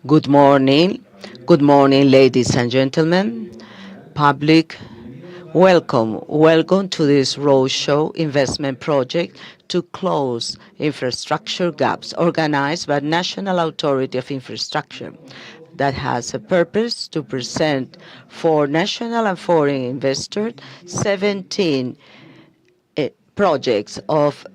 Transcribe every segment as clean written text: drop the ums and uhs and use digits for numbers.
Good morning. Good morning, ladies and gentlemen. Public, welcome. Welcome to this roadshow investment project to close infrastructure gaps organized by National Authority of Infrastructure that has a purpose to present for national and foreign investors 17 projects of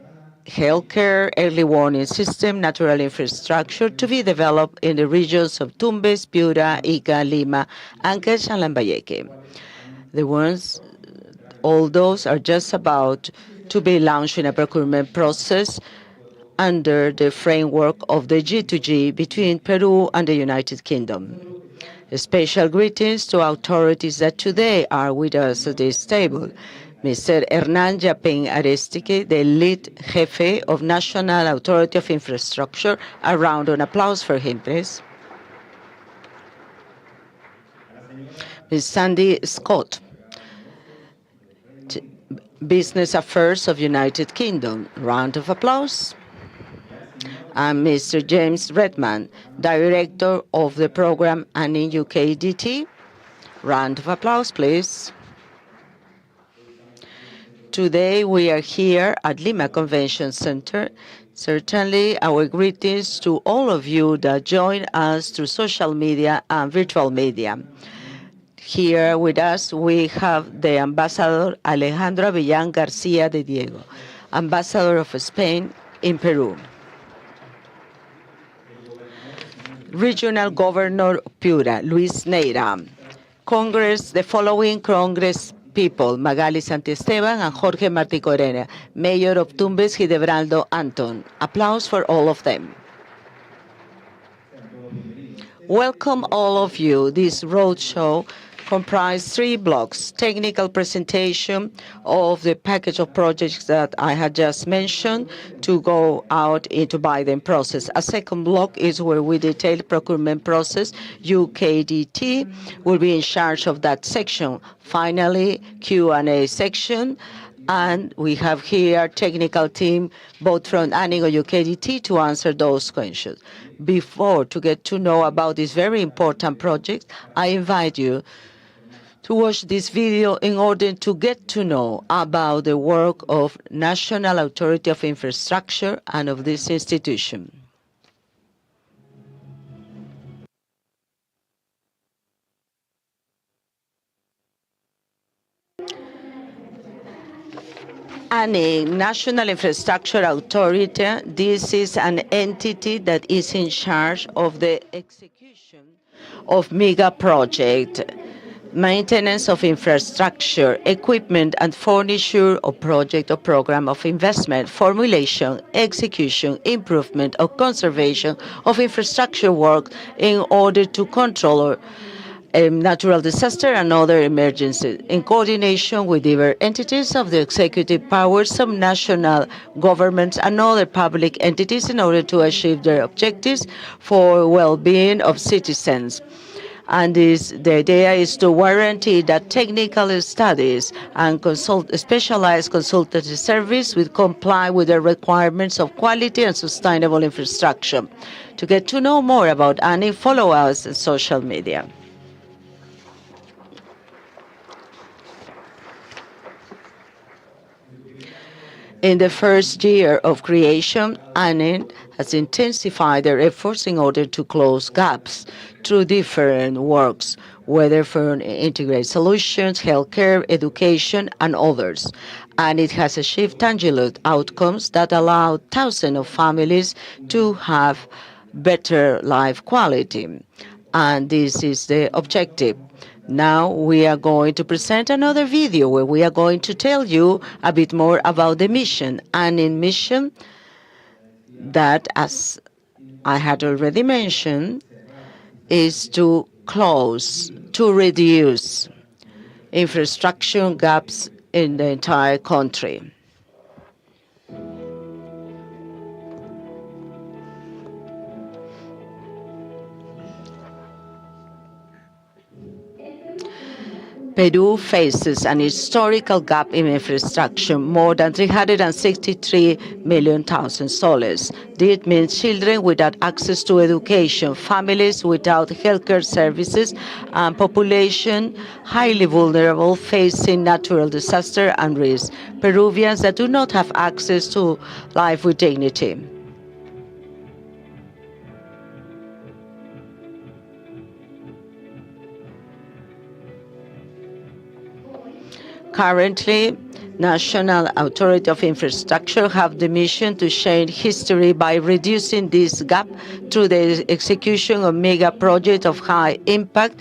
healthcare, early warning system, natural infrastructure to be developed in the regions of Tumbes, Piura, Ica, Lima, Ancash, and Lambayeque. The ones, all those are just about to be launched in a procurement process under the framework of the G2G between Peru and the United Kingdom. Special greetings to authorities that today are with us at this table. Mr. Hernán Yapén Arestique, the lead jefe of National Authority of Infrastructure. A round of applause for him, please. Ms. Sandy Scott, Business Affairs of United Kingdom. Round of applause. And Mr. James Redman, Director of the program ANIN UKDT. Round of applause, please. Today we are here at Lima Convention Center. Certainly our greetings to all of you that join us through social media and virtual media. Here with us we have the Ambassador Alejandro Avellán García de Diego, Ambassador of Spain in Peru. Regional Governor of Piura, Luis Neira. Congress, the following Congress people, Magali Santiesteban and Jorge Martí Corena, Mayor of Tumbes, Gidebraldo Anton. Applause for all of them. Welcome all of you. This roadshow comprised 3 blocks: technical presentation of the package of projects that I had just mentioned to go out into bidding process. A second block is where we detail procurement process. UKDT will be in charge of that section. Finally, Q&A section. And we have here technical team, both from ANIN or UKDT, to answer those questions. Before to get to know about this very important project, I invite you to watch this video in order to get to know about the work of National Authority of Infrastructure and of this institution. ANIN, National Infrastructure Authority, this is an entity that is in charge of the execution of mega projects, maintenance of infrastructure, equipment and furniture of project or program of investment, formulation, execution, improvement or conservation of infrastructure work in order to control natural disaster and other emergencies, in coordination with diverse entities of the executive powers, some national governments and other public entities in order to achieve their objectives for well-being of citizens. And the idea is to guarantee that technical studies and specialized consultancy service will comply with the requirements of quality and sustainable infrastructure. To get to know more about ANIN, follow us on social media. In the first year of creation, ANIN has intensified their efforts in order to close gaps through different works, whether for integrated solutions, healthcare, education, and others. And it has achieved tangible outcomes that allow thousands of families to have better life quality. And this is the objective. Now we are going to present another video where we are going to tell you a bit more about the mission. And in mission, that, as I had already mentioned, is to close, to reduce infrastructure gaps in the entire country. Peru faces an historical gap in infrastructure, more than 363 million thousand soles. This means children without access to education, families without healthcare services, and population highly vulnerable facing natural disaster and risk. Peruvians that do not have access to life with dignity. Currently, National Authority of Infrastructure have the mission to change history by reducing this gap through the execution of mega projects of high impact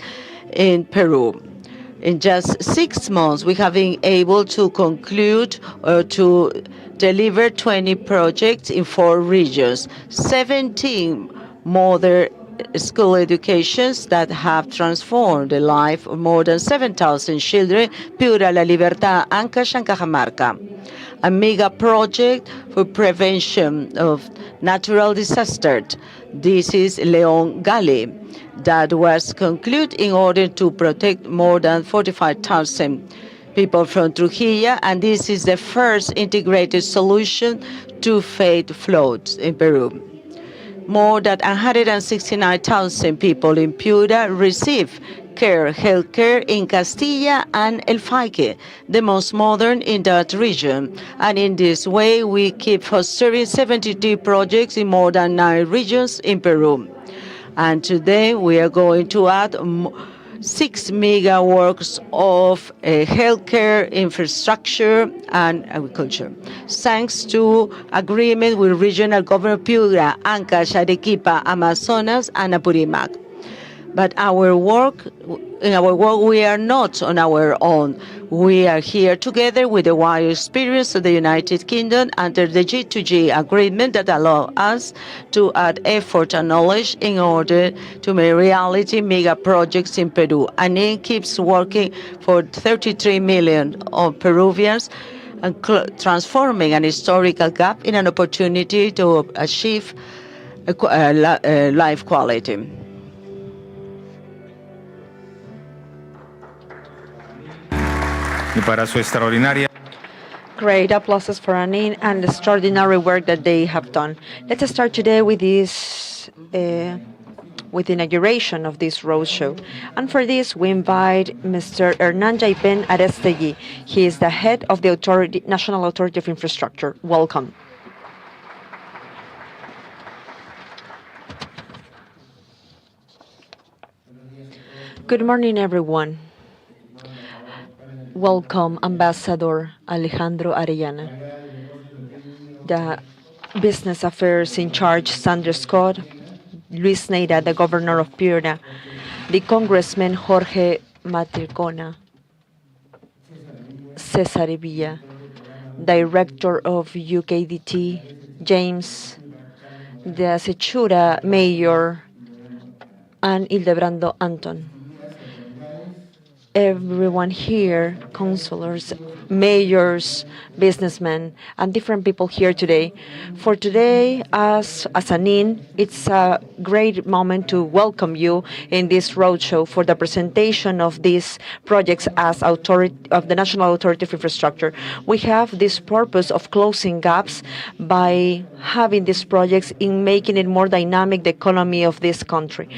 in Peru. In just 6 months, we have been able to conclude or to deliver 20 projects in 4 regions, 17 modern school educations that have transformed the life of more than 7,000 children, Piura, La Libertad, Ancash, and Cajamarca. A mega project for prevention of natural disasters. This is Leon Galley, that was concluded in order to protect more than 45,000 people from Trujillo, and this is the first integrated solution to fight floods in Peru. More than 169,000 people in Piura receive health care in Castilla and El Faique, the most modern in that region. And in this way, we keep fostering 72 projects in more than 9 regions in Peru. And today, we are going to add 6 megaworks of healthcare, infrastructure, and agriculture, thanks to agreement with regional government Piura, Ancash, Arequipa, Amazonas, and Apurímac. But in our work, we are not on our own. We are here together with the wide experience of the United Kingdom under the G2G agreement that allow us to add effort and knowledge in order to make reality mega projects in Peru. ANIN keeps working for 33 million of Peruvians and transforming an historical gap in an opportunity to achieve life quality. Y para su extraordinaria. Great applauses for ANIN and the extraordinary work that they have done. Let's start today with this, with the inauguration of this roadshow. And for this, we invite Mr. Hernán Jaipen Arestegui. He is the head of the National Authority of Infrastructure. Welcome. Good morning, everyone. Welcome, Ambassador Alejandro Arellana, the Business Affairs in charge, Sandra Scott, Luis Neira, the Governor of Piura, the Congressman Jorge Matircona, Cesar Villa, Director of UKDT, James, the Sechura Mayor, and Ildebrando Anton. Everyone here, councillors, mayors, businessmen, and different people here today. For today, as ANIN, it's a great moment to welcome you in this roadshow for the presentation of these projects as authority of the National Authority of Infrastructure. We have this purpose of closing gaps by having these projects in making it more dynamic, the economy of this country,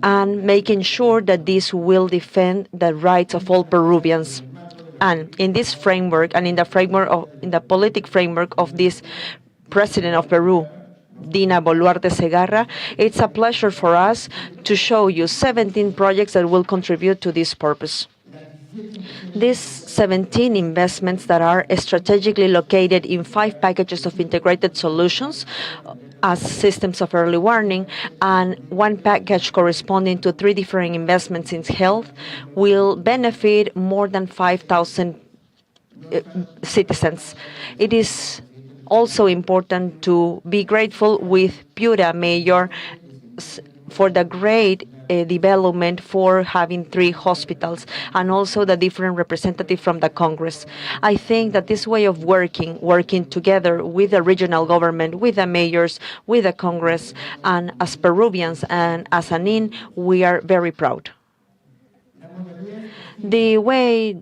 and making sure that this will defend the rights of all Peruvians. And in this framework, and in the politic framework of this President of Peru, Dina Boluarte Segarra, it's a pleasure for us to show you 17 projects that will contribute to this purpose. These 17 investments that are strategically located in 5 packages of integrated solutions as systems of early warning, and 1 package corresponding to 3 different investments in health will benefit more than 5,000 citizens. It is also important to be grateful with Piura Mayor for the great development for having 3 hospitals, and also the different representatives from the Congress. I think that this way of working together with the regional government, with the mayors, with the Congress, and as Peruvians and as ANIN, we are very proud. The way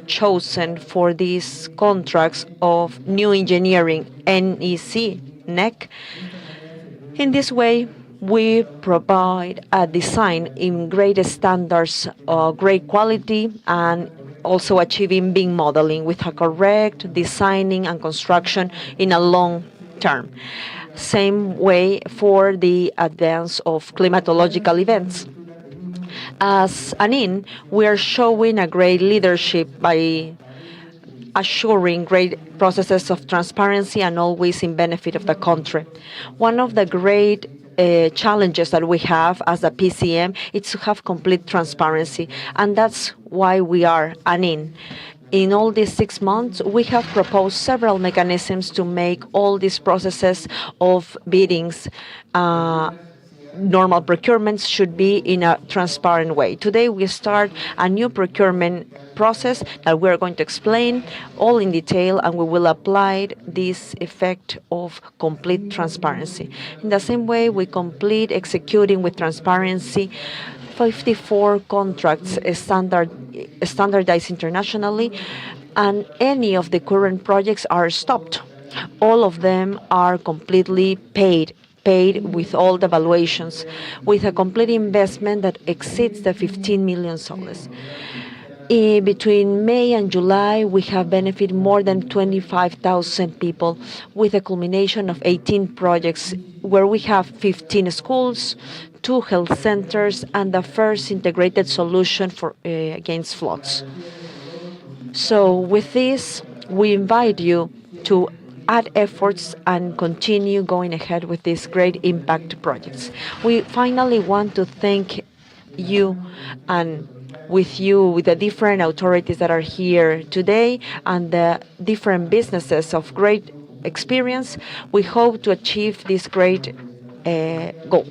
chosen for these contracts of new engineering, NEC, in this way, we provide a design in great standards, great quality, and also achieving BIM modeling with a correct designing and construction in a long term. Same way for the advance of climatological events. As ANIN, we are showing a great leadership by assuring great processes of transparency and always in benefit of the country. One of the great challenges that we have as a PCM is to have complete transparency, and that's why we are ANIN. In all these 6 months, we have proposed several mechanisms to make all these processes of biddings normal procurements should be in a transparent way. Today we start a new procurement process that we are going to explain all in detail, and we will apply this effect of complete transparency. In the same way, we complete executing with transparency 54 contracts standardized internationally, and any of the current projects are stopped. All of them are completely paid with all the valuations, with a complete investment that exceeds the 15 million soles. Between May and July, we have benefited more than 25,000 people with a culmination of 18 projects where we have 15 schools, 2 health centers, and the first integrated solution for against floods. So with this, we invite you to add efforts and continue going ahead with these great impact projects. We finally want to thank you, and with the different authorities that are here today and the different businesses of great experience, we hope to achieve this great goal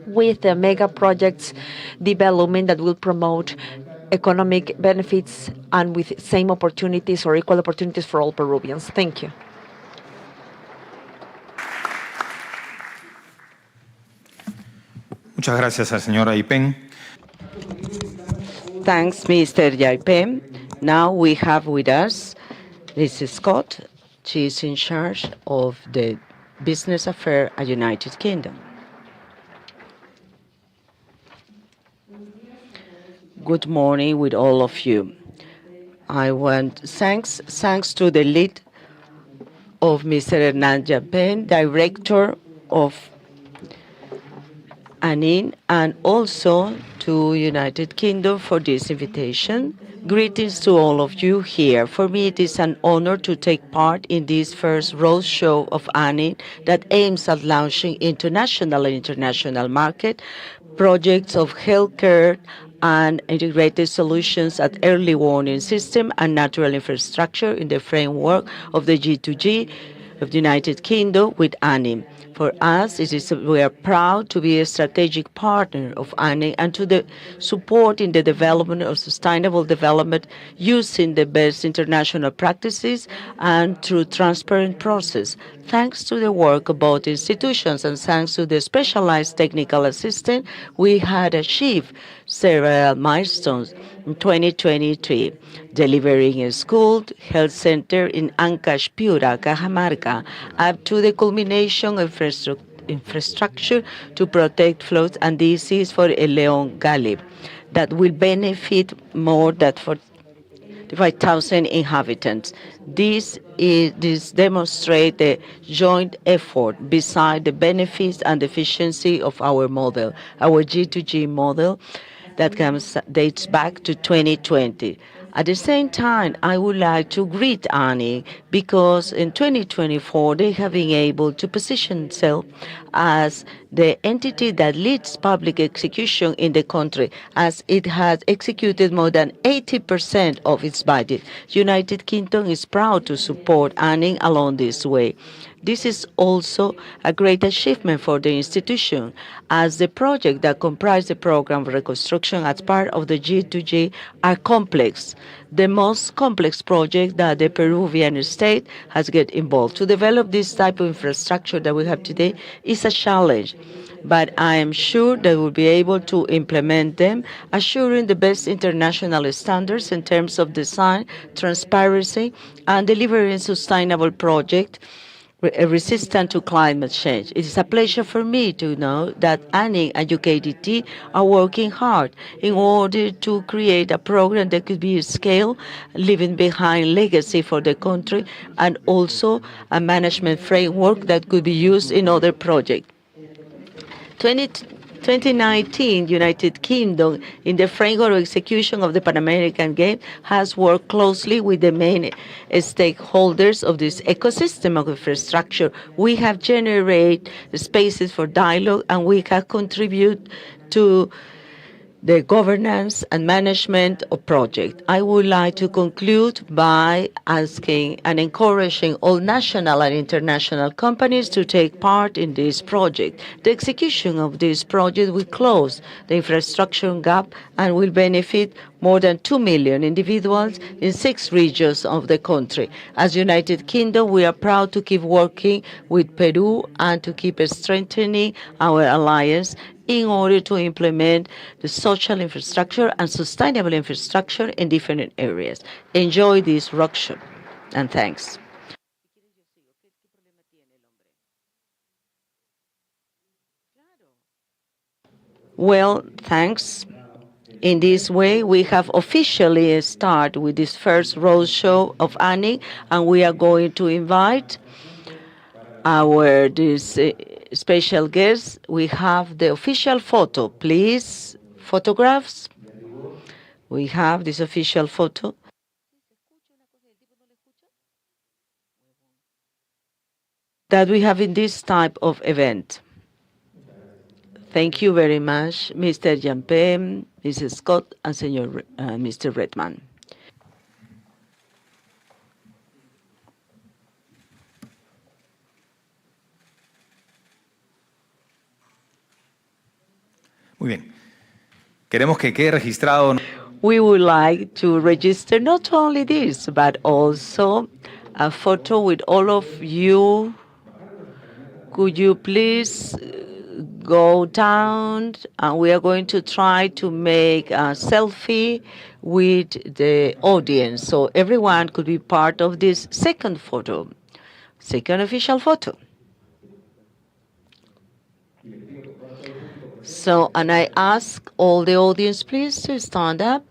with the mega projects development that will promote economic benefits and with same opportunities or equal opportunities for all Peruvians. Thank you. Muchas gracias al señor Aipen. Thanks, Mr. Yaipen. Now we have with us Liz Scott. She is in charge of the Business Affairs at United Kingdom. Good morning with all of you. I want thanks to the lead of Mr. Hernan Yaipen, Director of ANIN, and also to United Kingdom for this invitation. Greetings to all of you here. For me, it is an honor to take part in this first roadshow of ANIN that aims at launching international and international market projects of healthcare and integrated solutions at early warning system and natural infrastructure in the framework of the G2G of the United Kingdom with ANIN. For us, we are proud to be a strategic partner of ANIN and to the support in the development of sustainable development using the best international practices and through transparent process. Thanks to the work of both institutions and thanks to the specialized technical assistance, we had achieved several milestones in 2023, delivering a school health center in Ancash, Piura, Cajamarca, up to the culmination of infrastructure to protect floods and disease for El León Valley that will benefit more than 45,000 inhabitants. This demonstrates the joint effort beside the benefits and efficiency of our model, our G2G model that dates back to 2020. At the same time, I would like to greet ANIN because in 2024 they have been able to position itself as the entity that leads public execution in the country, as it has executed more than 80% of its budget. United Kingdom is proud to support ANIN along this way. This is also a great achievement for the institution, as the projects that comprise the program of reconstruction as part of the G2G are complex, the most complex project that the Peruvian state has get involved. To develop this type of infrastructure that we have today is a challenge. but I am sure they will be able to implement them, assuring the best international standards in terms of design, transparency, and delivering sustainable projects resistant to climate change. It is a pleasure for me to know that ANIN and UKDT are working hard in order to create a program that could be scaled, leaving behind legacy for the country, and also a management framework that could be used in other projects. 2019, United Kingdom, in the framework of execution of the Pan American Games, has worked closely with the main stakeholders of this ecosystem of infrastructure. We have generated spaces for dialogue, and we have contributed to the governance and management of projects. I would like to conclude by asking and encouraging all national and international companies to take part in this project. The execution of this project will close the infrastructure gap and will benefit more than 2 million individuals in 6 regions of the country. As United Kingdom, we are proud to keep working with Peru and to keep strengthening our alliance in order to implement the social infrastructure and sustainable infrastructure in different areas. Enjoy this roadshow, and thanks. Well, thanks. In this way, we have officially started with this first roadshow of ANIN, and we are going to invite our special guests. We have the official photo. Please, photographs. We have this official photo. That we have in this type of event. Thank you very much, Mr. Jampe, Mrs. Scott, and Mr. Redman. Muy bien. Queremos que quede registrado. We would like to register not only this, but also a photo with all of you. Could you please go down? And we are going to try to make a selfie with the audience, so everyone could be part of this second photo, second official photo. So, and I ask all the audience, please, to stand up.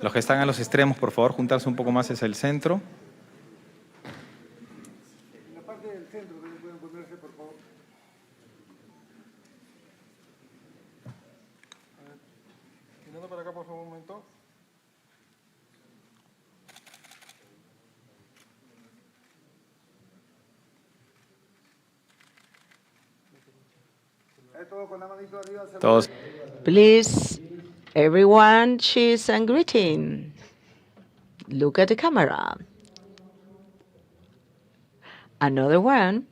Los que están a los extremos, por favor, juntarse un poco más hacia el centro. En la parte del centro, pueden ponerse, por favor. A ver, mirando para acá, por favor, un momento. Todo con la manito arriba. Todos. Please, everyone, cheers and greeting. Look at the camera. Another one.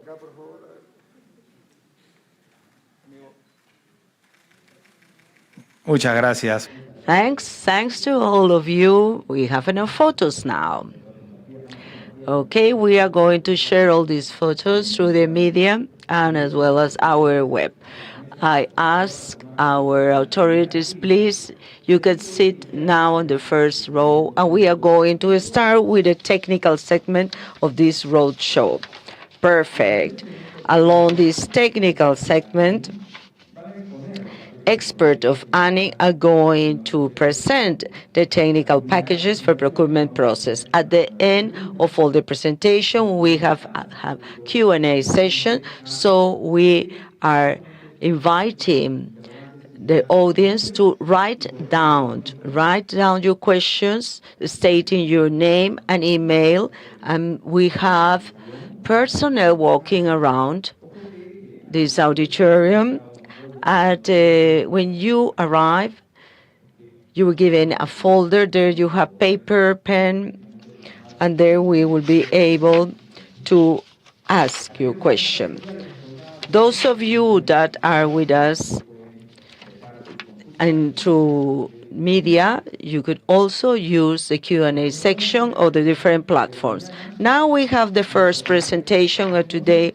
Acá, por favor. Muchas gracias. Thanks to all of you. We have enough photos now. Okay, we are going to share all these photos through the media and as well as our web. I ask our authorities, please, you can sit now on the first row, and we are going to start with the technical segment of this road show. Perfect. Along this technical segment, experts of ANIN are going to present the technical packages for procurement process. At the end of all the presentation, we have Q&A session, so we are inviting the audience to write down your questions, stating your name and email, and we have personnel walking around this auditorium. When you arrive, you will given a folder. There you have paper, pen, and there we will be able to ask your question. Those of you that are with us and through media, you could also use the Q&A section of the different platforms. Now we have the first presentation of today,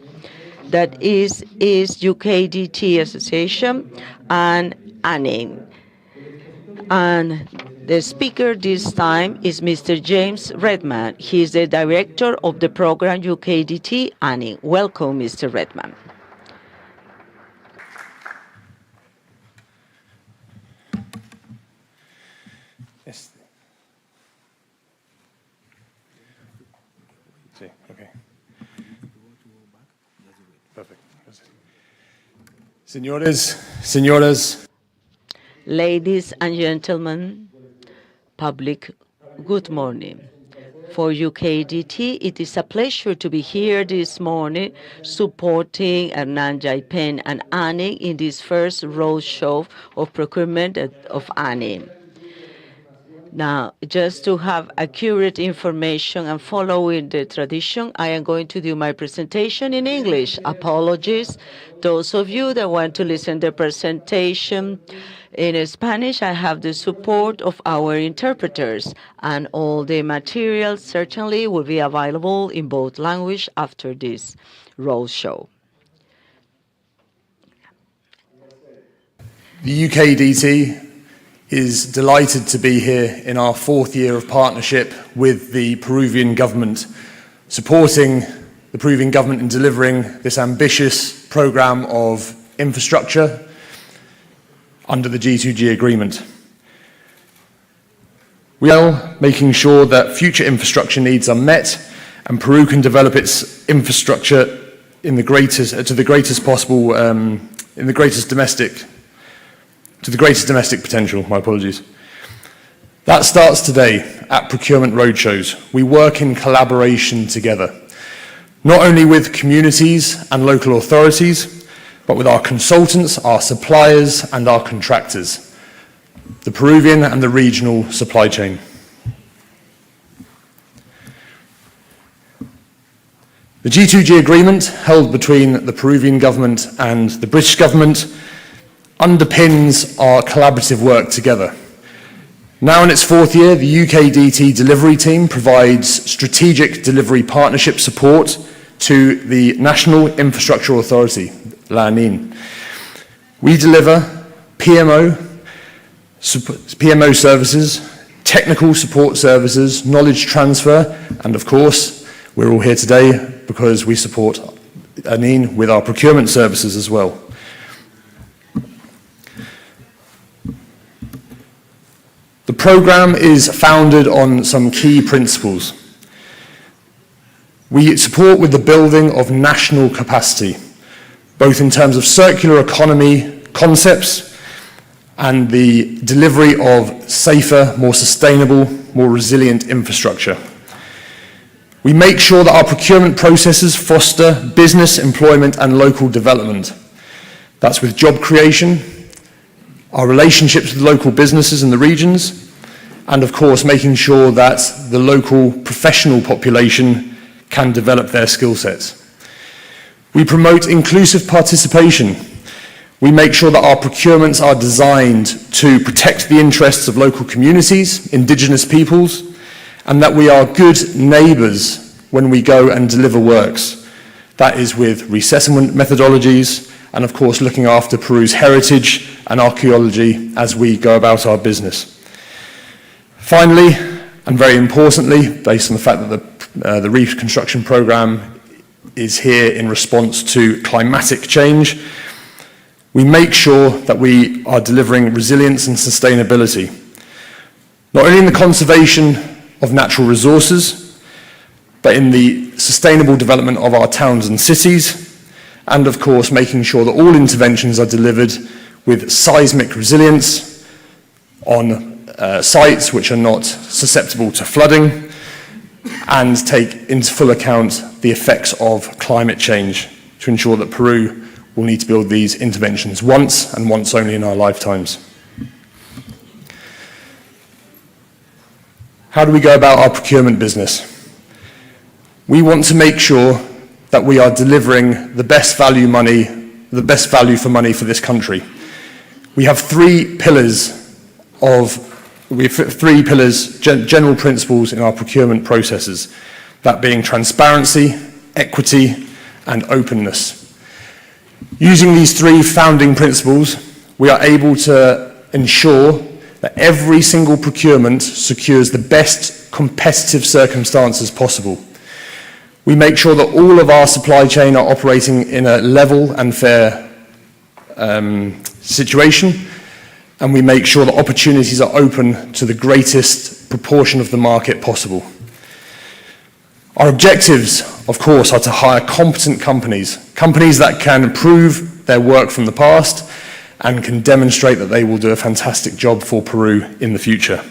that is UKDT Association and ANIN. And the speaker this time is Mr. James Redman. He is the director of the program UKDT ANIN. Welcome, Mr. Redman. Yes. Sí, okay. Perfect. Señoras. Ladies and gentlemen, public, good morning. For UKDT, it is a pleasure to be here this morning supporting Hernan Jaipen and ANIN in this first roadshow of procurement of ANIN. Now, just to have accurate information and following the tradition, I am going to do my presentation in English. Apologies. Those of you that want to listen to the presentation in Spanish, I have the support of our interpreters, and all the materials certainly will be available in both languages after this roadshow. The UKDT is delighted to be here in our fourth year of partnership with the Peruvian government, supporting the Peruvian government in delivering this ambitious program of infrastructure under the G2G agreement. We are making sure that future infrastructure needs are met and Peru can develop its infrastructure in the greatest domestic potential, my apologies. That starts today at Procurement Roadshows. We work in collaboration together, not only with communities and local authorities, but with our consultants, our suppliers, and our contractors, the Peruvian and the regional supply chain. The G2G agreement held between the Peruvian government and the British government underpins our collaborative work together. Now in its fourth year, the UKDT delivery team provides strategic delivery partnership support to the National Infrastructure Authority, ANIN. We deliver PMO services, technical support services, knowledge transfer, and of course, we're all here today because we support ANIN with our procurement services as well. The program is founded on some key principles. We support with the building of national capacity, both in terms of circular economy concepts and the delivery of safer, more sustainable, more resilient infrastructure. We make sure that our procurement processes foster business, employment, and local development. That's with job creation, our relationships with local businesses in the regions, and of course making sure that the local professional population can develop their skill sets. We promote inclusive participation. We make sure that our procurements are designed to protect the interests of local communities, indigenous peoples, and that we are good neighbours when we go and deliver works. That is with resettlement methodologies, and of course looking after Peru's heritage and archaeology as we go about our business. Finally, and very importantly, based on the fact that the reconstruction programme is here in response to climatic change, we make sure that we are delivering resilience and sustainability, not only in the conservation of natural resources, but in the sustainable development of our towns and cities, and of course making sure that all interventions are delivered with seismic resilience on sites which are not susceptible to flooding, and take into full account the effects of climate change to ensure that Peru will need to build these interventions once and once only in our lifetimes. How do we go about our procurement business? We want to make sure that we are delivering the best value for money for this country. We have three pillars of we have three pillars, general principles in our procurement processes, that being transparency, equity, and openness. Using these three founding principles, we are able to ensure that every single procurement secures the best competitive circumstances possible. We make sure that all of our supply chain are operating in a level and fair situation, and we make sure that opportunities are open to the greatest proportion of the market possible. Our objectives, of course, are to hire competent companies that can prove their work from the past and can demonstrate that they will do a fantastic job for Peru in the future.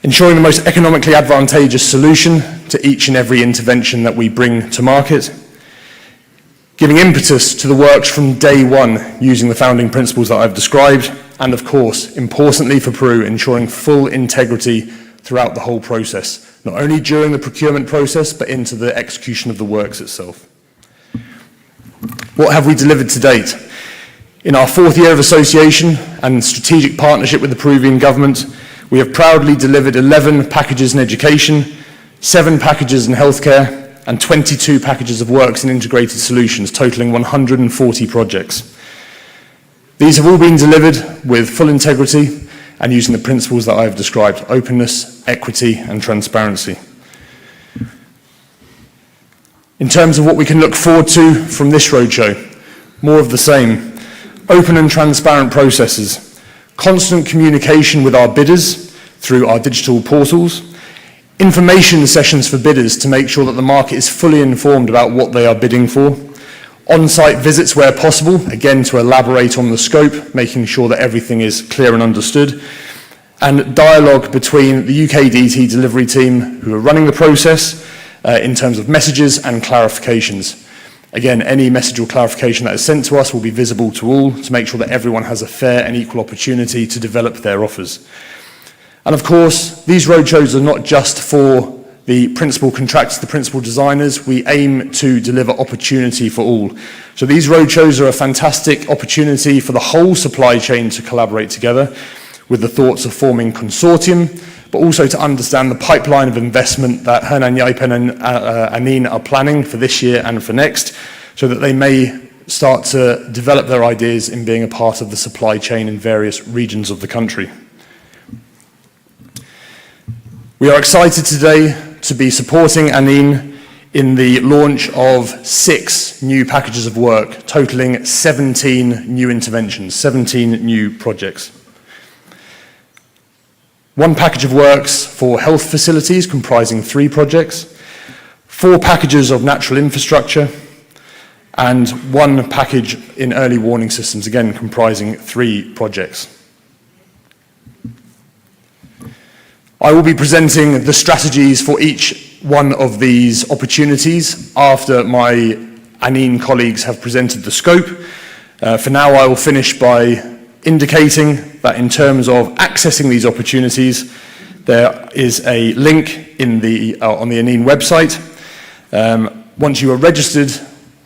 Ensuring the most economically advantageous solution to each and every intervention that we bring to market. Giving impetus to the works from day one using the founding principles that I've described, and of course, importantly for Peru, ensuring full integrity throughout the whole process, not only during the procurement process, but into the execution of the works itself. What have we delivered to date? In our fourth year of association and strategic partnership with the Peruvian government, we have proudly delivered 11 packages in education, 7 packages in healthcare, and 22 packages of works in integrated solutions, totaling 140 projects. These have all been delivered with full integrity and using the principles that I have described: openness, equity, and transparency. In terms of what we can look forward to from this roadshow, more of the same. Open and transparent processes, constant communication with our bidders through our digital portals, information sessions for bidders to make sure that the market is fully informed about what they are bidding for, on-site visits where possible, again to elaborate on the scope, making sure that everything is clear and understood, and dialogue between the UKDT delivery team who are running the process in terms of messages and clarifications. Again, any message or clarification that is sent to us will be visible to all to make sure that everyone has a fair and equal opportunity to develop their offers. And of course, these roadshows are not just for the principal contractors, the principal designers. We aim to deliver opportunity for all. So these roadshows are a fantastic opportunity for the whole supply chain to collaborate together with the thoughts of forming consortium, but also to understand the pipeline of investment that Hernan Yaipen and ANIN are planning for this year and for next, so that they may start to develop their ideas in being a part of the supply chain in various regions of the country. We are excited today to be supporting ANIN in the launch of 6 new packages of work, totaling 17 new interventions, 17 new projects. 1 package of works for health facilities comprising 3 projects, 4 packages of natural infrastructure, and 1 package in early warning systems, again comprising 3 projects. I will be presenting the strategies for each one of these opportunities after my ANIN colleagues have presented the scope. For now, I will finish by indicating that in terms of accessing these opportunities, there is a link in on the ANIN website. Once you are registered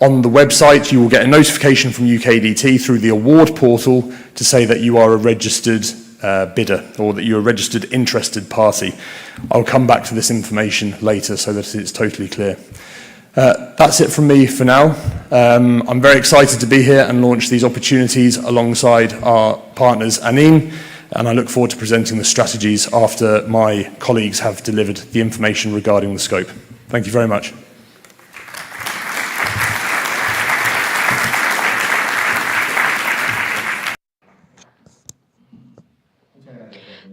on the website, you will get a notification from UKDT through the award portal to say that you are a registered bidder or that you're a registered interested party. I'll come back to this information later so that it's totally clear. That's it from me for now. I'm very excited to be here and launch these opportunities alongside our partners ANIN, and I look forward to presenting the strategies after my colleagues have delivered the information regarding the scope. Thank you very much.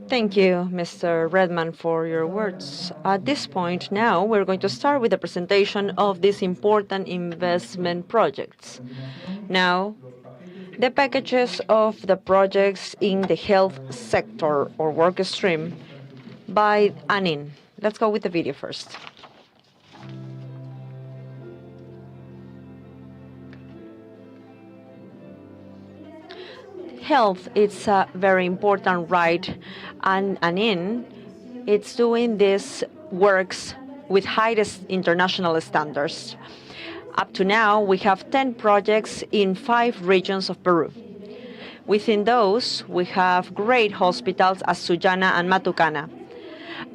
Thank you, Mr. Redman, for your words. At this point now, we're going to start with the presentation of these important investment projects. Now, the packages of the projects in the health sector or work stream by ANIN. Let's go with the video first. Health is a very important right, and ANIN it's doing these works with highest international standards. Up to now, we have 10 projects in 5 regions of Peru. Within those, we have great hospitals as Sullana and Matucana.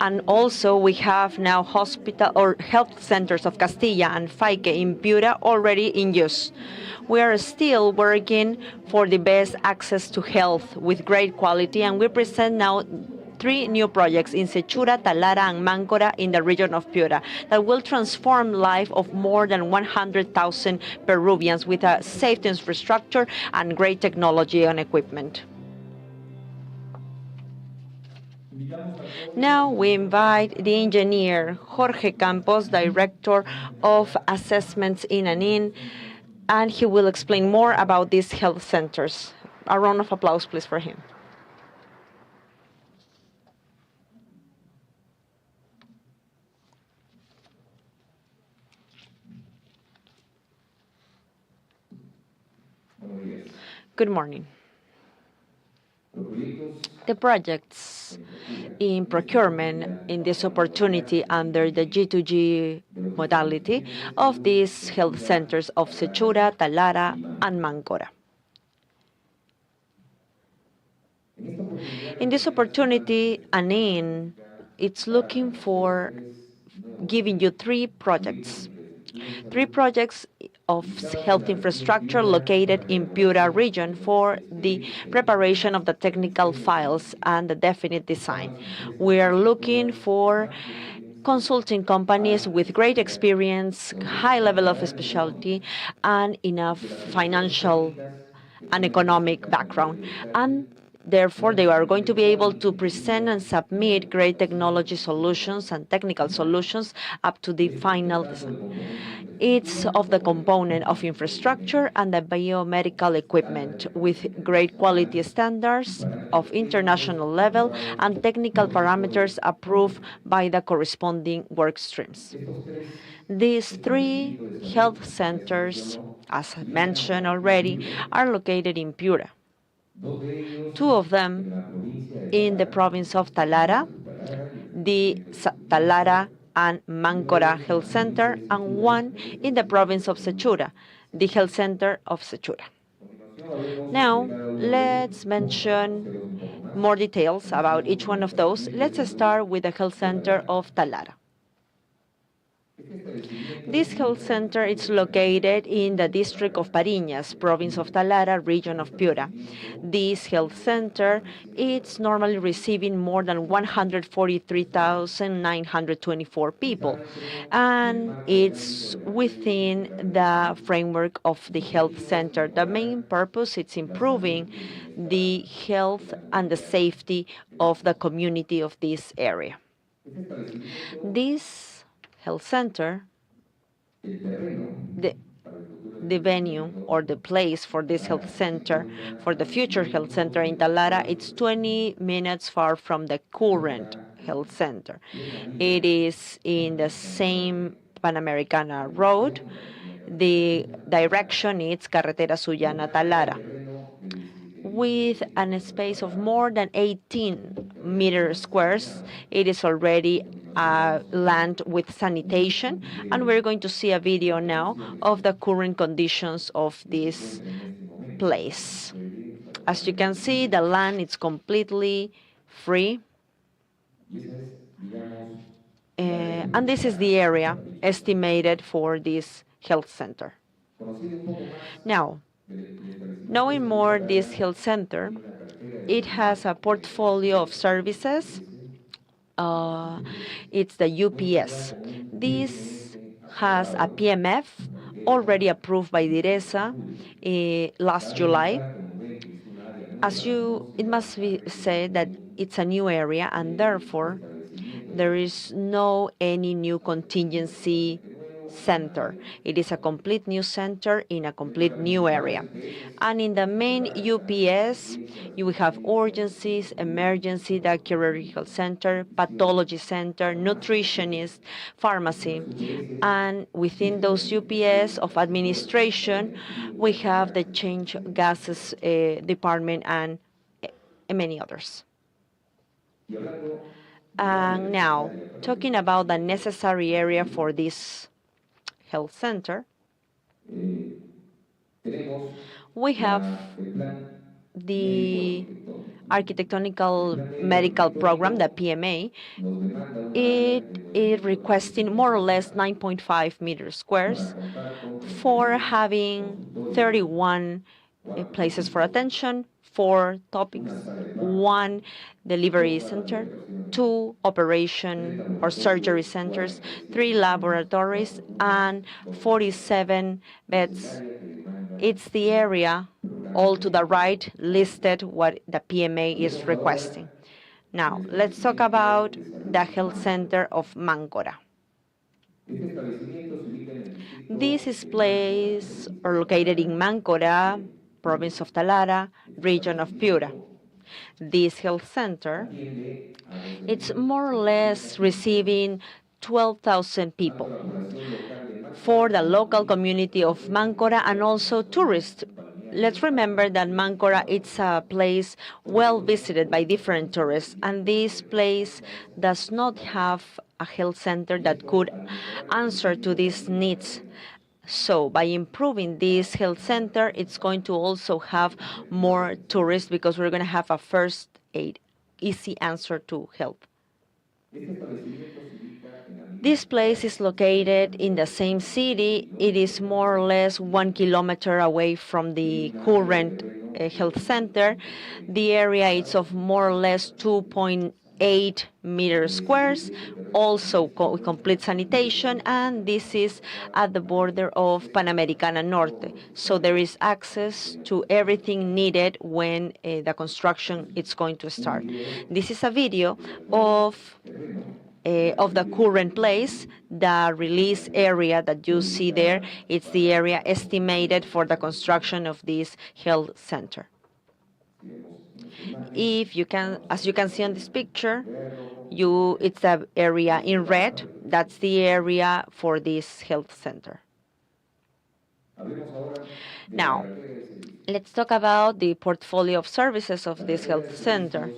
And also we have now hospital or health centers of Castilla and Faique in Piura already in use. We are still working for the best access to health with great quality, and we present now 3 new projects in Sechura, Talara, and Máncora in the region of Piura that will transform life of more than 100,000 Peruvians with a safety infrastructure and great technology and equipment. Now we invite the engineer Jorge Campos, Director of Assessments in ANIN, and he will explain more about these health centers. A round of applause, please, for him. Good morning. The projects in procurement in this opportunity under the G2G modality of these health centers of Sechura, Talara, and Máncora. In this opportunity, ANIN, it's looking for giving you 3 projects. 3 projects of health infrastructure located in Piura region for the preparation of the technical files and the definite design. We are looking for consulting companies with great experience, high level of specialty, and enough financial and economic background. And therefore, they are going to be able to present and submit great technology solutions and technical solutions up to the final design. It's of the component of infrastructure and the biomedical equipment with great quality standards of international level and technical parameters approved by the corresponding work streams. These 3 health centers, as I mentioned already, are located in Piura. 2 of them in the province of Talara, the Talara and Máncora Health Center, and 1 in the province of Sechura, the Health Center of Sechura. Now, let's mention more details about each one of those. Let's start with the Health Center of Talara. This health center is located in the district of Pariñas, province of Talara, region of Piura. This health center is normally receiving more than 143,924 people, and it's within the framework of the health center. The main purpose is improving the health and the safety of the community of this area. This health center, the venue or the place for this health center, for the future health center in Talara, it's 20 minutes far from the current health center. It is in the same Panamericana Road. The direction is Carretera Sullana Talara, with a space of more than 18 meter squares. It is already land with sanitation, and we're going to see a video now of the current conditions of this place. As you can see, the land is completely free. And this is the area estimated for this health center. Now, knowing more this health center, it has a portfolio of services. It's the UPS. This has a PMF already approved by DIRESA last July. It must be said that it's a new area, and therefore there is no any new contingency center. It is a complete new center in a complete new area. And in the main UPS, you will have urgencies, emergency, the chirurgical center, pathology center, nutritionist, pharmacy. And within those UPS of administration, we have the change gases department and many others. Now, talking about the necessary area for this health center, we have the architectonical medical program, the PMA, it is requesting more or less 9.5 meters squares for having 31 places for attention, 4 topics, 1 delivery center, 2 operation or surgery centers, 3 laboratories, and 47 beds. It's the area all to the right listed what the PMA is requesting. Now, let's talk about the health center of Máncora. This is place or located in Máncora, province of Talara, region of Piura. This health center, it's more or less receiving 12,000 people for the local community of Máncora and also tourists. Let's remember that Máncora it's a place well visited by different tourists, and this place does not have a health center that could answer to these needs. So by improving this health center, it's going to also have more tourists because we're going to have a first aid, easy answer to health. This place is located in the same city. It is more or less 1 kilometer away from the current health center. The area is of more or less 2.8 meters squares, also with complete sanitation, and this is at the border of Panamericana Norte. So there is access to everything needed when the construction is going to start. This is a video of the current place. The release area that you see there, it's the area estimated for the construction of this health center. If you can, as you can see on this picture, it's the area in red. That's the area for this health center. Now, let's talk about the portfolio of services of this health center.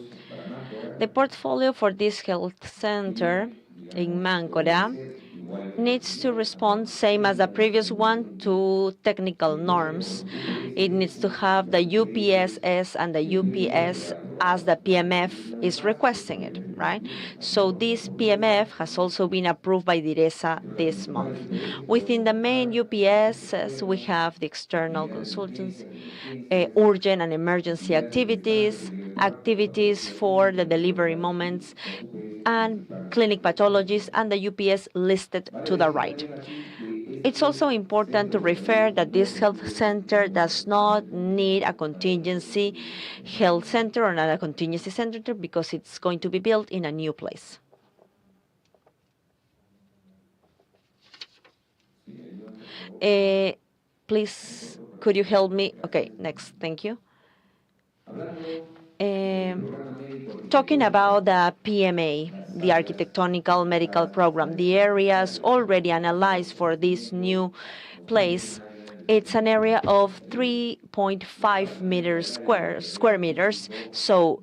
The portfolio for this health center in Máncora needs to respond, same as the previous one, to technical norms. It needs to have the UPSS and the UPS as the PMF is requesting it, right? So this PMF has also been approved by DIRESA this month. Within the main UPSs, we have the external consultants, urgent and emergency activities, activities for the delivery moments, and clinic pathologies, and the UPS listed to the right. It's also important to refer that this health center does not need a contingency health center or not a contingency center because it's going to be built in a new place. Please, could you help me? Okay, next, thank you. Talking about the PMA, the Architectonical Medical Program, the areas already analyzed for this new place, it's an area of 3.5 meters square meters. So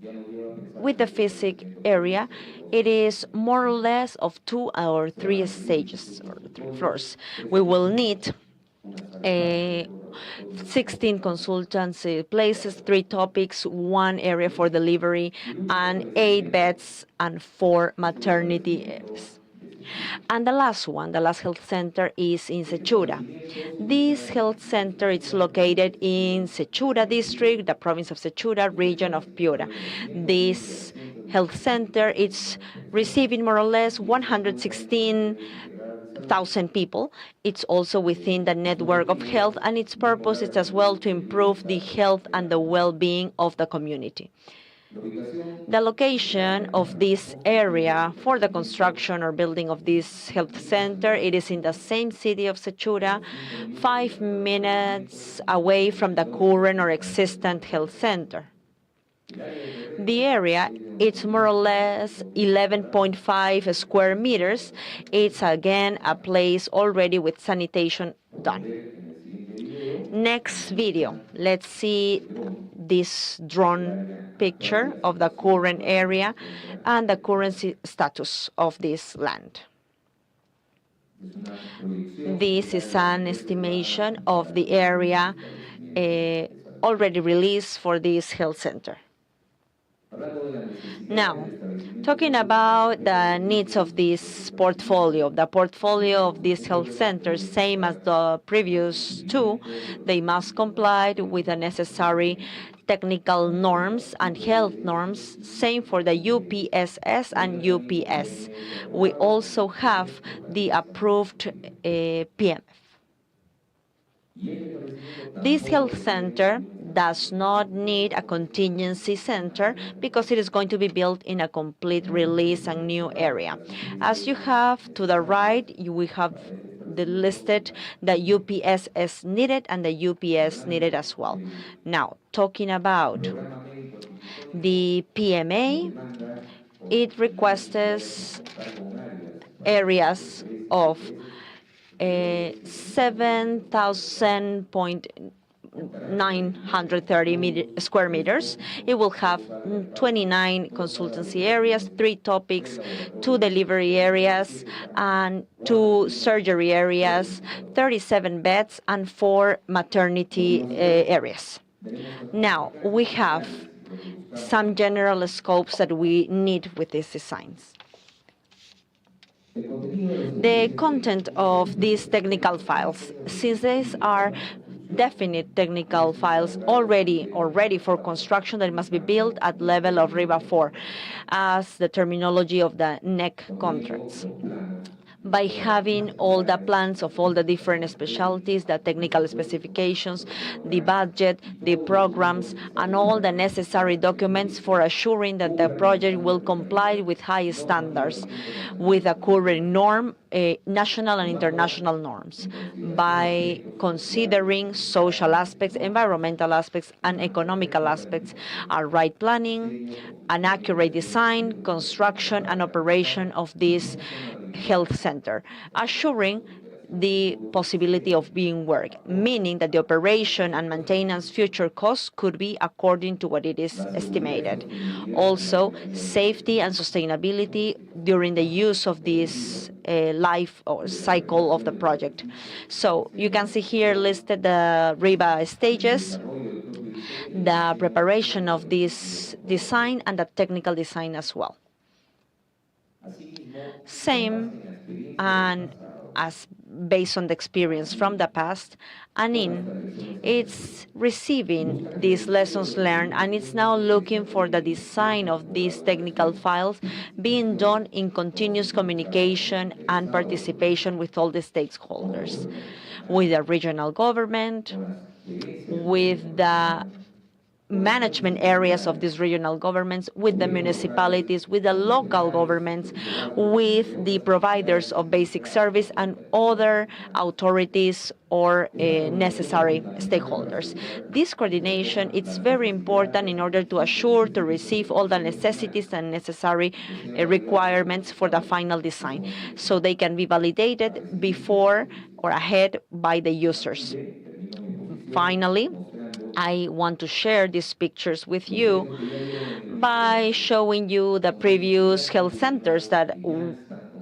with the physic area, it is more or less of 2 or 3 stages or 3 floors. We will need 16 consultancy places, 3 topics, 1 area for delivery, and 8 beds and 4 maternity areas. And the last one, the last health center, is in Sechura. This health center is located in Sechura district, the province of Sechura, region of Piura. This health center is receiving more or less 116,000 people. It's also within the network of health, and its purpose is as well to improve the health and the well-being of the community. The location of this area for the construction or building of this health center, it is in the same city of Sechura, 5 minutes away from the current or existent health center. The area, it's more or less 11.5 square meters. It's again a place already with sanitation done. Next video, let's see this drone picture of the current area and the current status of this land. This is an estimation of the area already released for this health center. Now, talking about the needs of this portfolio, the portfolio of these health centers, same as the previous two, they must comply with the necessary technical norms and health norms, same for the UPSS and UPS. We also have the approved PMF. This health center does not need a contingency center because it is going to be built in a complete release and new area. As you have to the right, we have listed the UPSS needed and the UPS needed as well. Now, talking about the PMA, it requests areas of 7,930 square meters. It will have 29 consultancy areas, 3 topics, 2 delivery areas, and 2 surgery areas, 37 beds, and 4 maternity areas. Now, we have some general scopes that we need with these designs. The content of these technical files, since these are definite technical files already or ready for construction that must be built at level of RIBA 4, as the terminology of the NEC contracts. By having all the plans of all the different specialties, the technical specifications, the budget, the programs, and all the necessary documents for assuring that the project will comply with high standards, with a current norm, national and international norms, by considering social aspects, environmental aspects, and economical aspects, a right planning, an accurate design, construction, and operation of this health center, assuring the possibility of being work, meaning that the operation and maintenance future costs could be according to what it is estimated. Also, safety and sustainability during the use of this life or cycle of the project. So you can see here listed the RIBA stages, the preparation of this design, and the technical design as well. Same, and as based on the experience from the past, ANIN, it's receiving these lessons learned, and it's now looking for the design of these technical files being done in continuous communication and participation with all the stakeholders, with the regional government, with the management areas of these regional governments, with the municipalities, with the local governments, with the providers of basic service and other authorities or necessary stakeholders. This coordination is very important in order to assure to receive all the necessities and necessary requirements for the final design, so they can be validated before or ahead by the users. Finally, I want to share these pictures with you by showing you the previous health centers that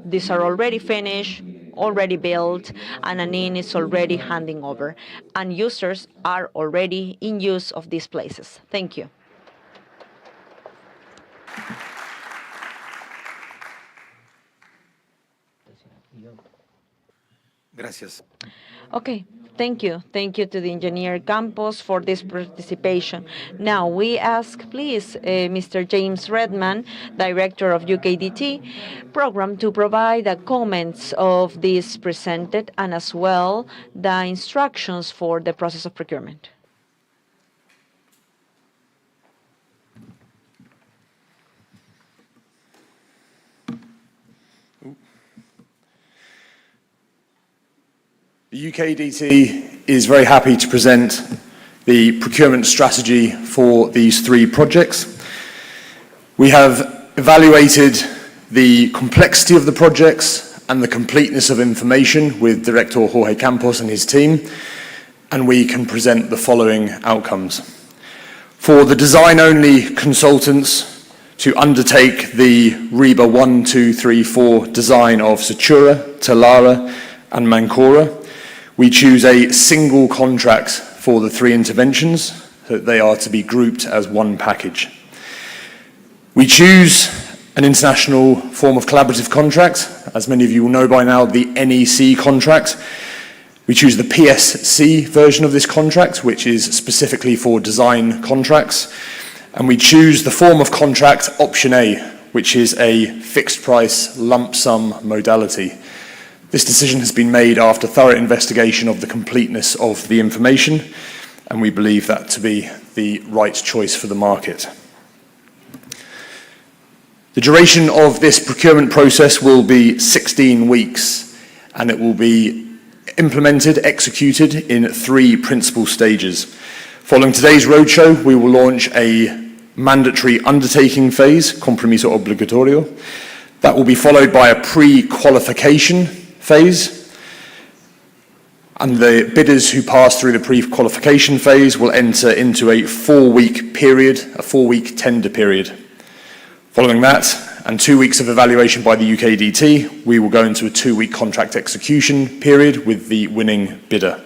these are already finished, already built, and ANIN is already handing over, and users are already in use of these places. Thank you. Gracias. Okay, thank you. Thank you to the engineer Campos for this participation. Now we ask, please, Mr. James Redman, Director of UKDT program, to provide the comments of this presented and as well the instructions for the process of procurement. The UKDT is very happy to present the procurement strategy for these 3 projects. We have evaluated the complexity of the projects and the completeness of information with Director Jorge Campos and his team, and we can present the following outcomes. For the design-only consultants to undertake the RIBA 1, 2, 3, 4 design of Satura, Talara, and Mancora, we choose a single contract for the 3 interventions, so that they are to be grouped as one package. We choose an international form of collaborative contract. As many of you will know by now, the NEC contract. We choose the PSC version of this contract, which is specifically for design contracts. And we choose the form of contract option A, which is a fixed price lump sum modality. This decision has been made after thorough investigation of the completeness of the information, and we believe that to be the right choice for the market. The duration of this procurement process will be 16 weeks, and it will be implemented, executed in 3 principal stages. Following today's roadshow, we will launch a mandatory undertaking phase, compromiso obligatorio. That will be followed by a pre-qualification phase. And the bidders who pass through the pre-qualification phase will enter into a 4-week period, a 4-week tender period. Following that, and 2 weeks of evaluation by the UKDT, we will go into a 2-week contract execution period with the winning bidder.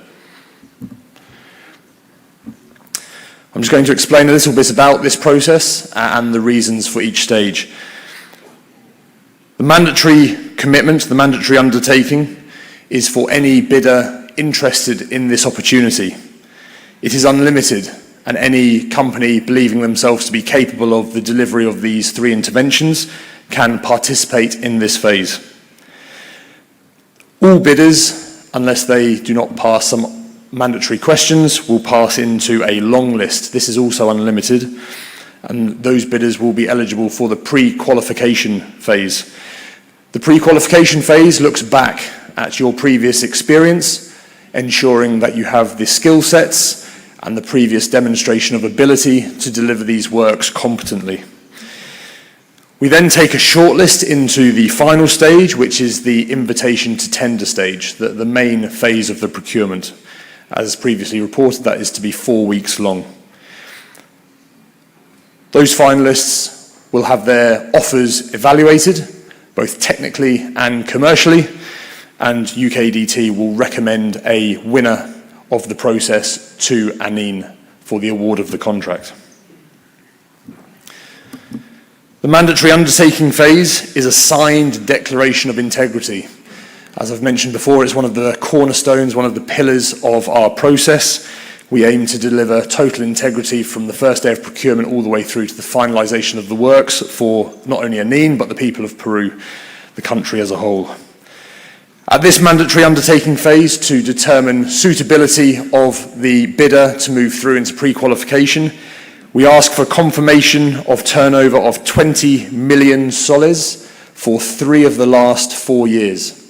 I'm just going to explain a little bit about this process and the reasons for each stage. The mandatory commitment, the mandatory undertaking, is for any bidder interested in this opportunity. It is unlimited, and any company believing themselves to be capable of the delivery of these 3 interventions can participate in this phase. All bidders, unless they do not pass some mandatory questions, will pass into a long list. This is also unlimited, and those bidders will be eligible for the pre-qualification phase. The pre-qualification phase looks back at your previous experience, ensuring that you have the skill sets and the previous demonstration of ability to deliver these works competently. We then take a shortlist into the final stage, which is the invitation to tender stage, the main phase of the procurement. As previously reported, that is to be 4 weeks long. Those finalists will have their offers evaluated, both technically and commercially, and UKDT will recommend a winner of the process to ANIN for the award of the contract. The mandatory undertaking phase is a signed declaration of integrity. As I've mentioned before, it's one of the cornerstones, one of the pillars of our process. We aim to deliver total integrity from the first day of procurement all the way through to the finalisation of the works for not only ANIN, but the people of Peru, the country as a whole. At this mandatory undertaking phase, to determine suitability of the bidder to move through into pre-qualification, we ask for confirmation of turnover of 20 million soles for 3 of the last 4 years.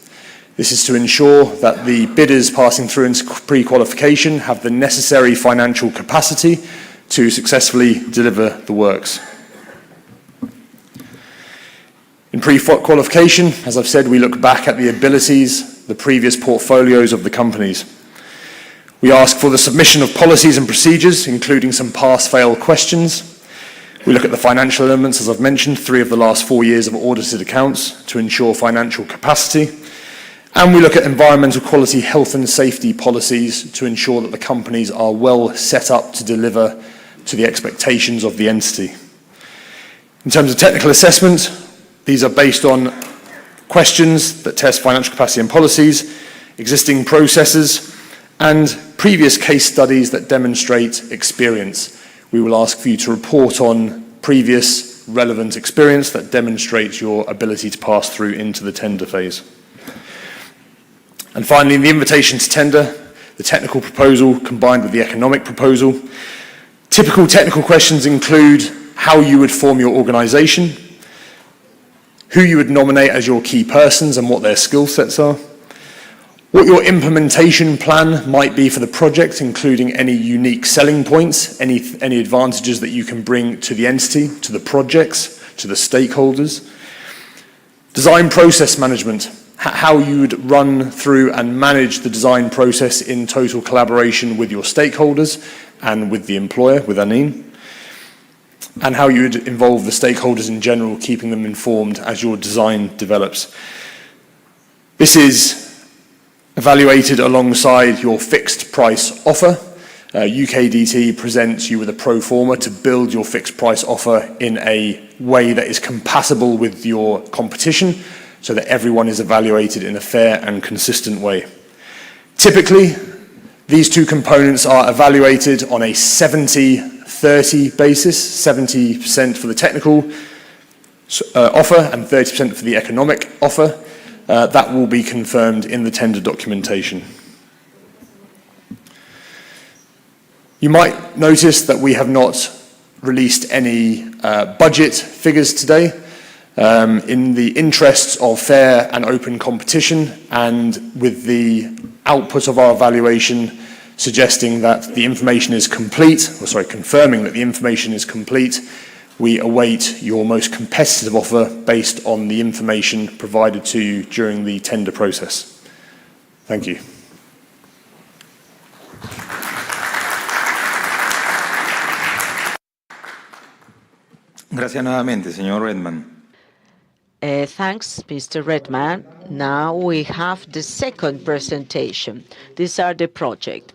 This is to ensure that the bidders passing through into pre-qualification have the necessary financial capacity to successfully deliver the works. In pre-qualification, as I've said, we look back at the abilities, the previous portfolios of the companies. We ask for the submission of policies and procedures, including some pass-fail questions. We look at the financial elements, as I've mentioned, 3 of the last 4 years of audited accounts to ensure financial capacity. And we look at environmental quality, health and safety policies to ensure that the companies are well set up to deliver to the expectations of the entity. In terms of technical assessment, these are based on questions that test financial capacity and policies, existing processes, and previous case studies that demonstrate experience. We will ask for you to report on previous relevant experience that demonstrates your ability to pass through into the tender phase. And finally, in the invitation to tender, the technical proposal combined with the economic proposal. Typical technical questions include how you would form your organisation, who you would nominate as your key persons and what their skill sets are, what your implementation plan might be for the project, including any unique selling points, any advantages that you can bring to the entity, to the projects, to the stakeholders. Design process management, how you would run through and manage the design process in total collaboration with your stakeholders and with the employer, with ANIN, and how you would involve the stakeholders in general, keeping them informed as your design develops. This is evaluated alongside your fixed price offer, UKDT presents you with a pro forma to build your fixed price offer in a way that is compatible with your competition so that everyone is evaluated in a fair and consistent way. Typically, these two components are evaluated on a 70-30 basis, 70% for the technical offer and 30% for the economic offer. That will be confirmed in the tender documentation. You might notice that we have not released any budget figures today. In the interests of fair and open competition, and with the output of our evaluation suggesting that the information is complete, confirming that the information is complete, we await your most competitive offer based on the information provided to you during the tender process. Thank you. Gracias nuevamente, señor Redman. Thanks, Mr. Redman. Now we have the second presentation. These are the project,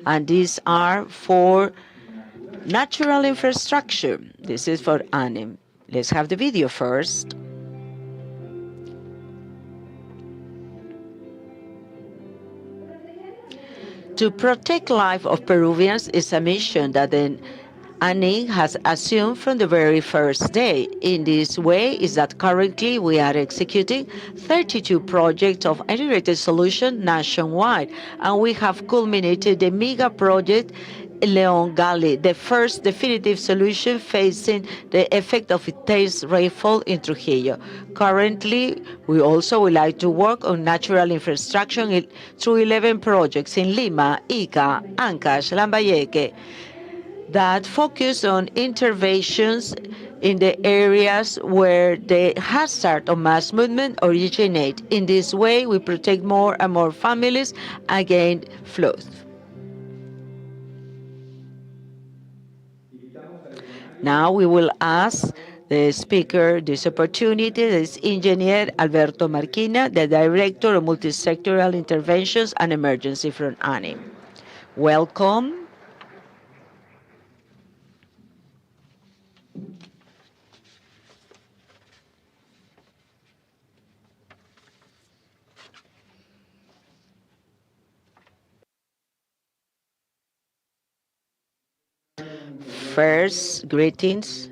and these are for natural infrastructure. This is for ANIN. Let's have the video first. To protect life of Peruvians is a mission that the ANIN has assumed from the very first day. In this way is that currently we are executing 32 projects of integrated solution nationwide, and we have culminated the mega project Leon Galley, the first definitive solution facing the effect of intense rainfall in Trujillo. Currently, we also would like to work on natural infrastructure through 11 projects in Lima, Ica, Ancash, Lambayeque, that focus on interventions in the areas where the hazard of mass movement originate. In this way, we protect more and more families against floods. Now we will ask the speaker this opportunity. This is Engineer Alberto Marquina, the Director of Multisectoral Interventions and Emergency from ANIN. Welcome. First, greetings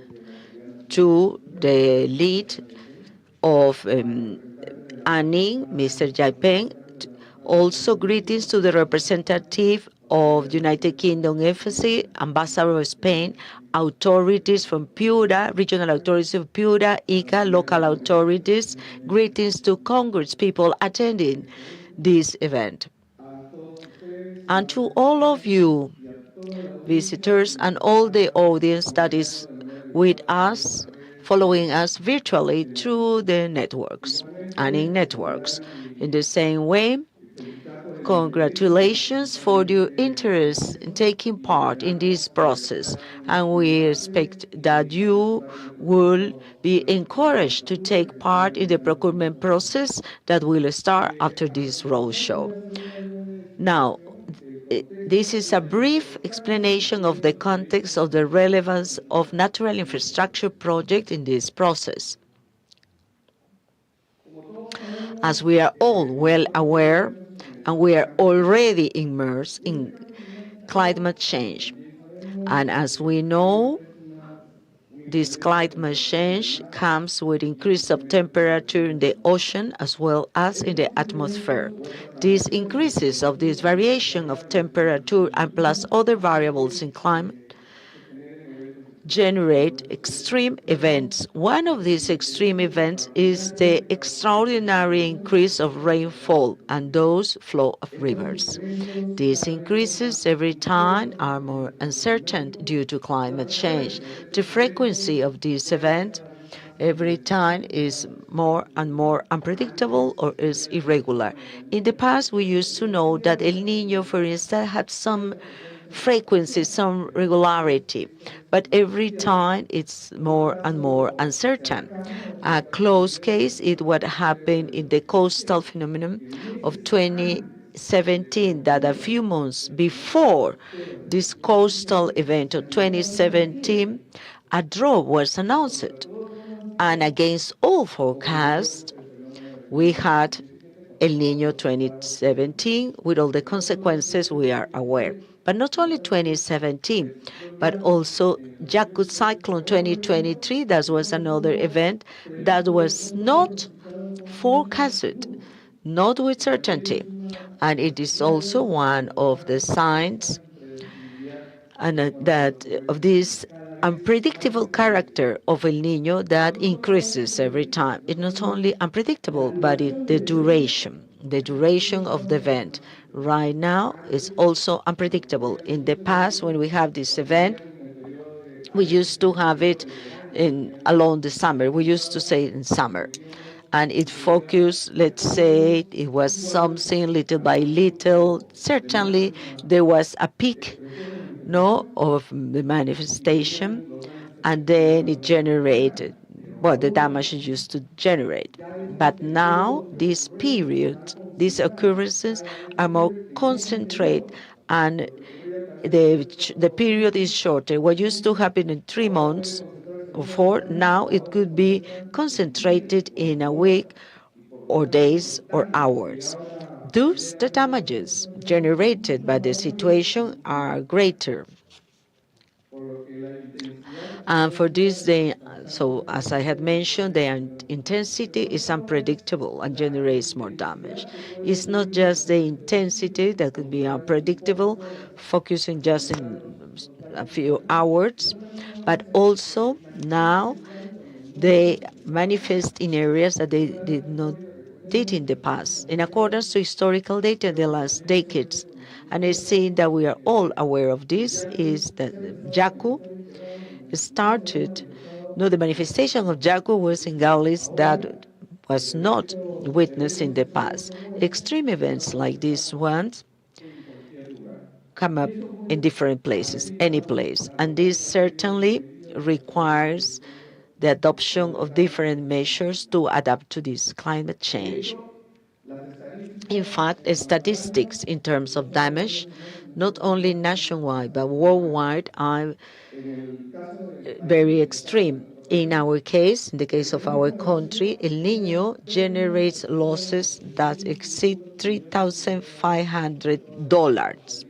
to the lead of ANIN, Mr. Jaipeng. Also, greetings to the representative of the United Kingdom Embassy, Ambassador of Spain, authorities from Piura, regional authorities of Piura, Ica, local authorities. Greetings to Congress people attending this event. And to all of you visitors and all the audience that is with us, following us virtually through the networks, ANIN networks. In the same way, congratulations for your interest in taking part in this process, and we expect that you will be encouraged to take part in the procurement process that will start after this roadshow. Now, this is a brief explanation of the context of the relevance of natural infrastructure project in this process. As we are all well aware, and we are already immersed in climate change, and as we know, this climate change comes with increase of temperature in the ocean as well as in the atmosphere. These increases of this variation of temperature and plus other variables in climate generate extreme events. One of these extreme events is the extraordinary increase of rainfall and those flow of rivers. These increases every time are more uncertain due to climate change. The frequency of this event every time is more and more unpredictable or is irregular. In the past, we used to know that El Niño, for instance, had some frequency, some regularity, but every time it's more and more uncertain. A close case is what happened in the coastal phenomenon of 20 2017, that a few months before this coastal event of 2017, a drought was announced. And against all forecasts, we had El Niño 2017 with all the consequences we are aware. But not only 2017, but also Yaku Cyclone 2023, that was another event that was not forecasted, not with certainty. And it is also one of the signs and that of this unpredictable character of El Niño that increases every time. It's not only unpredictable, but the duration of the event right now is also unpredictable. In the past, when we have this event, we used to have it along the summer. We used to say in summer. And it focused, let's say, it was something little by little. Certainly, there was a peak of the manifestation, and then it generated what the damage it used to generate. But now, this period, these occurrences are more concentrated, and the period is shorter. What used to happen in 3 months or 4, now it could be concentrated in a week or days or hours. Thus, the damages generated by the situation are greater. And for this, so as I had mentioned, the intensity is unpredictable and generates more damage. It's not just the intensity that could be unpredictable, focusing just in a few hours, but also now they manifest in areas that they did not did in the past, in accordance to historical data in the last decades. And I see that we are all aware of this, is that Yaku started, no, the manifestation of Yaku was in valleys that was not witnessed in the past. Extreme events like these ones come up in different places, any place. And this certainly requires the adoption of different measures to adapt to this climate change. In fact, statistics in terms of damage, not only nationwide but worldwide, are very extreme. In our case, in the case of our country, El Niño generates losses that exceed $3,500.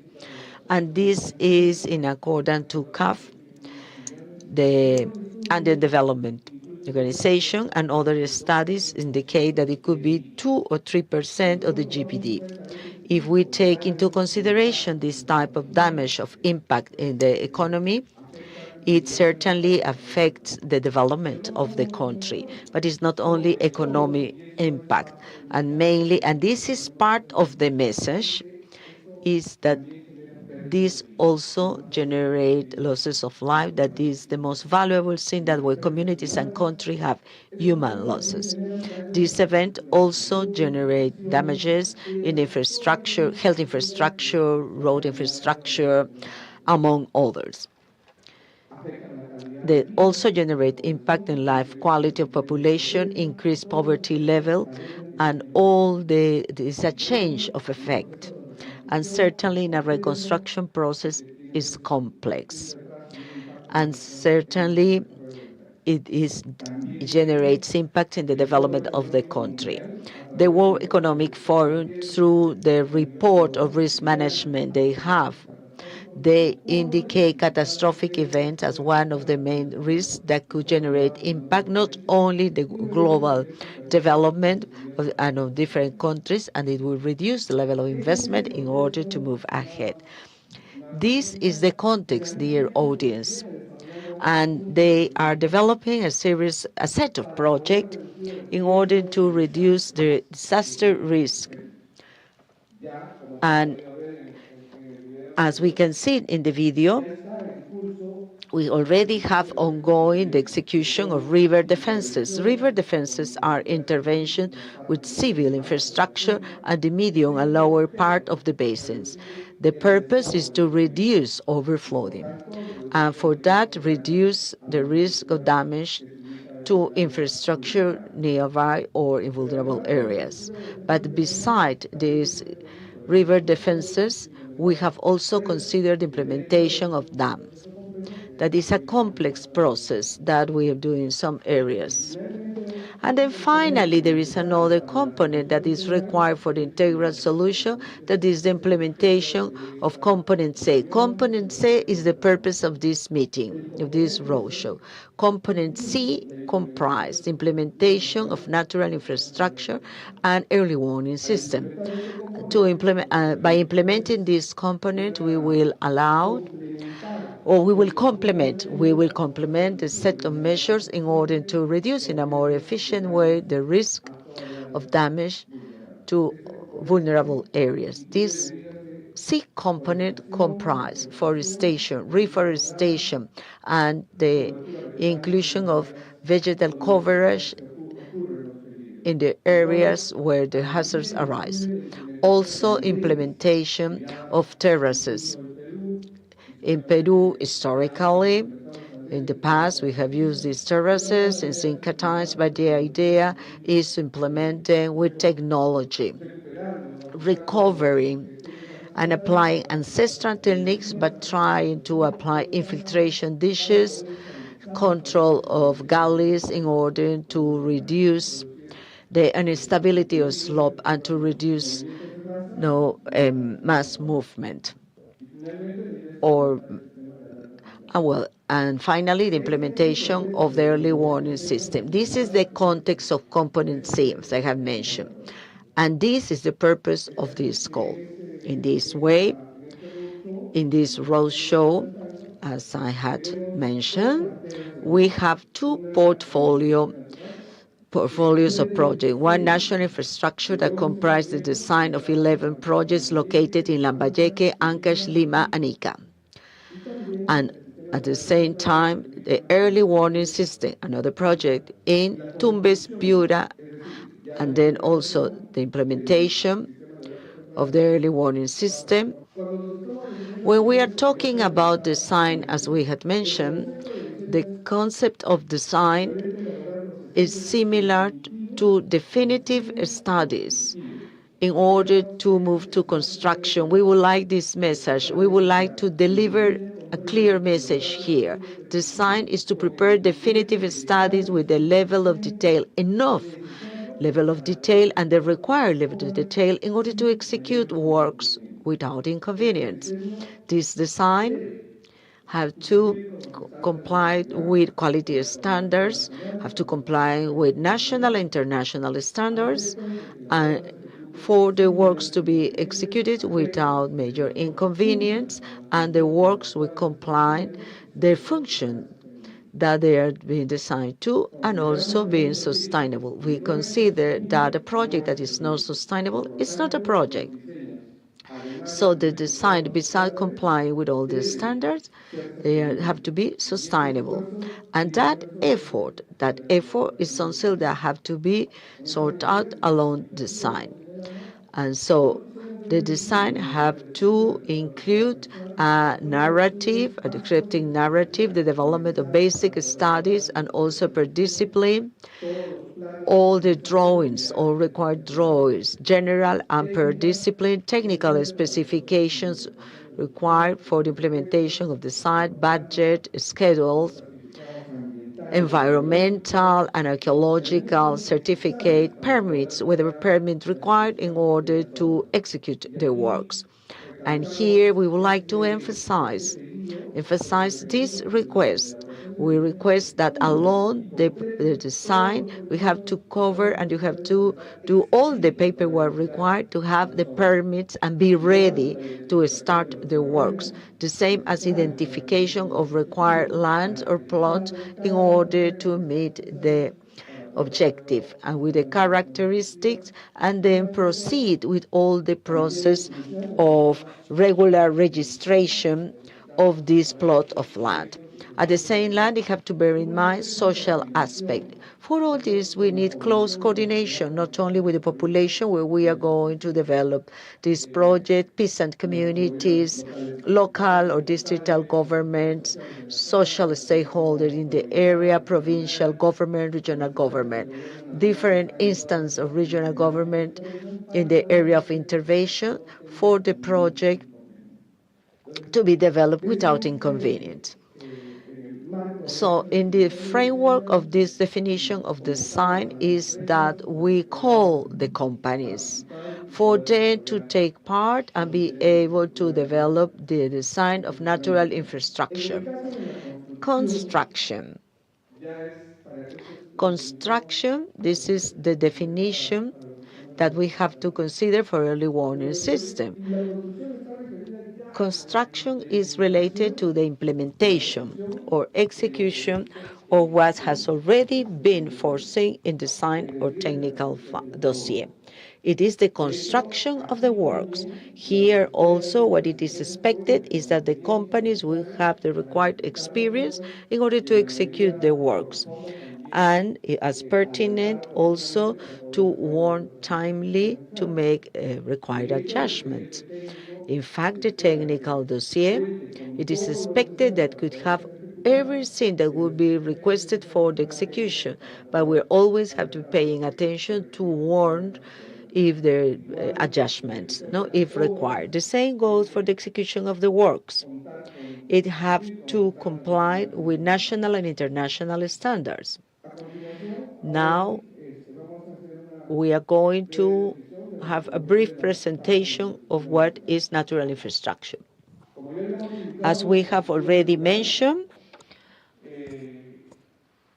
And this is in accordance to CAF, the Under-Development Organization, and other studies indicate that it could be 2 or 3% of the GDP. If we take into consideration this type of damage of impact in the economy, it certainly affects the development of the country. But it's not only economic impact, and mainly, and this is part of the message, is that this also generate losses of life. That is the most valuable thing, that where communities and country have human losses. This event also generate damages in infrastructure, health infrastructure, road infrastructure, among others. They also generate impact in life quality of population, increased poverty level, and there's a change of effect. And certainly in a reconstruction process is complex. And certainly it generates impact in the development of the country. The World Economic Forum, through the report of risk management they indicate catastrophic events as one of the main risks that could generate impact, not only the global development of different countries, and it will reduce the level of investment in order to move ahead. This is the context, dear audience, and they are developing a set of projects in order to reduce the disaster risk. And as we can see in the video, we already have ongoing the execution of river defenses. River defenses are intervention with civil infrastructure at the medium and lower part of the basins. The purpose is to reduce overflowing, and for that, reduce the risk of damage to infrastructure nearby or in vulnerable areas. But beside this river defenses, we have also considered implementation of dams. That is a complex process that we are doing in some areas. And then finally, there is another component that is required for the integral solution, that is the implementation of component C. Component C is the purpose of this meeting, of this roadshow. Component C comprised implementation of natural infrastructure and early warning system. By implementing this component, we will allow or we will complement the set of measures in order to reduce in a more efficient way the risk of damage to vulnerable areas. This C component comprise forestation, reforestation, and the inclusion of vegetal coverage in the areas where the hazards arise. Also, implementation of terraces. In Peru, historically, in the past, we have used these terraces in Inca times, but the idea is to implement them with technology, recovering and applying ancestral techniques, but trying to apply infiltration dishes, control of gullies in order to reduce the instability of slope and to reduce mass movement. And finally, the implementation of the early warning system. This is the context of component C, as I have mentioned. And this is the purpose of this call. In this way, in this roadshow, as I had mentioned, we have two portfolios of projects. One national infrastructure that comprises the design of 11 projects located in Lambayeque, Ancash, Lima, and Ica. And at the same time, the early warning system, another project in Tumbes, Piura, and then also the implementation of the early warning system. When we are talking about design, as we had mentioned, the concept of design is similar to definitive studies. In order to move to construction, we would like this message. We would like to deliver a clear message here. Design is to prepare definitive studies with the level of detail, enough level of detail and the required level of detail in order to execute works without inconvenience. This design have to comply with quality standards, have to comply with national and international standards, and for the works to be executed without major inconvenience, and the works will comply their function that they are being designed to, and also being sustainable. We consider that a project that is not sustainable is not a project. So the design, besides complying with all the standards, they have to be sustainable. And that effort is something that have to be sorted out along design. And so the design have to include a narrative, a descriptive narrative, the development of basic studies, and also per discipline, all the drawings, all required drawings, general and per discipline, technical specifications required for the implementation of the site, budget, schedules, environmental and archaeological certificate, permits, whether permit required in order to execute the works. And here we would like to emphasize this request. We request that along the design, we have to cover and you have to do all the paperwork required to have the permits and be ready to start the works. The same as identification of required lands or plots in order to meet the objective and with the characteristics, and then proceed with all the process of regular registration of this plot of land. At the same time, we have to bear in mind social aspect. For all this, we need close coordination, not only with the population where we are going to develop this project, peasant communities, local or distrital governments, social stakeholders in the area, provincial government, regional government, different instances of regional government in the area of intervention for the project to be developed without inconvenience. So in the framework of this definition of design is that we call the companies for them to take part and be able to develop the design of natural infrastructure. Construction. Construction, this is the definition that we have to consider for early warning system. Construction is related to the implementation or execution of what has already been foreseen in design or technical dossier. It is the construction of the works. Here also what it is expected is that the companies will have the required experience in order to execute the works, and as pertinent also to warn timely to make required adjustments. In fact, the technical dossier, it is expected that could have everything that would be requested for the execution, but we always have to be paying attention to warn if there are adjustments, no, if required. The same goes for the execution of the works. It have to comply with national and international standards. Now, we are going to have a brief presentation of what is natural infrastructure. As we have already mentioned,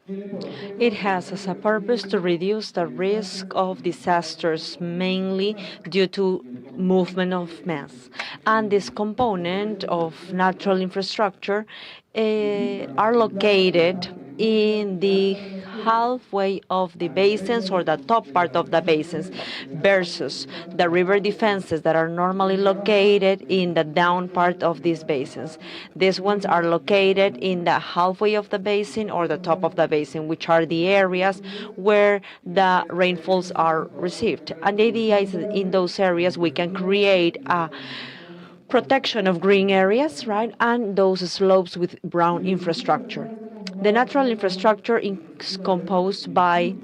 it has as a purpose to reduce the risk of disasters, mainly due to movement of mass. And this component of natural infrastructure are located in the halfway of the basins or the top part of the basins versus the river defenses that are normally located in the down part of these basins. These ones are located in the halfway of the basin or the top of the basin, which are the areas where the rainfalls are received. And the idea is that in those areas we can create a protection of green areas, right, and those slopes with brown infrastructure. The natural infrastructure is composed by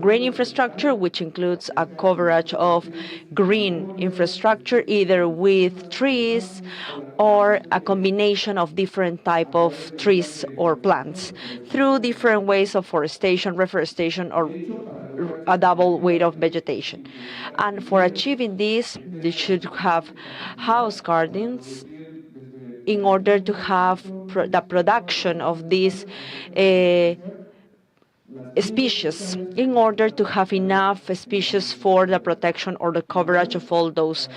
green infrastructure, which includes a coverage of green infrastructure, either with trees or a combination of different type of trees or plants through different ways of forestation, reforestation, or a double weight of vegetation. And for achieving this, they should have house gardens in order to have the production of these species, in order to have enough species for the protection or the coverage of all those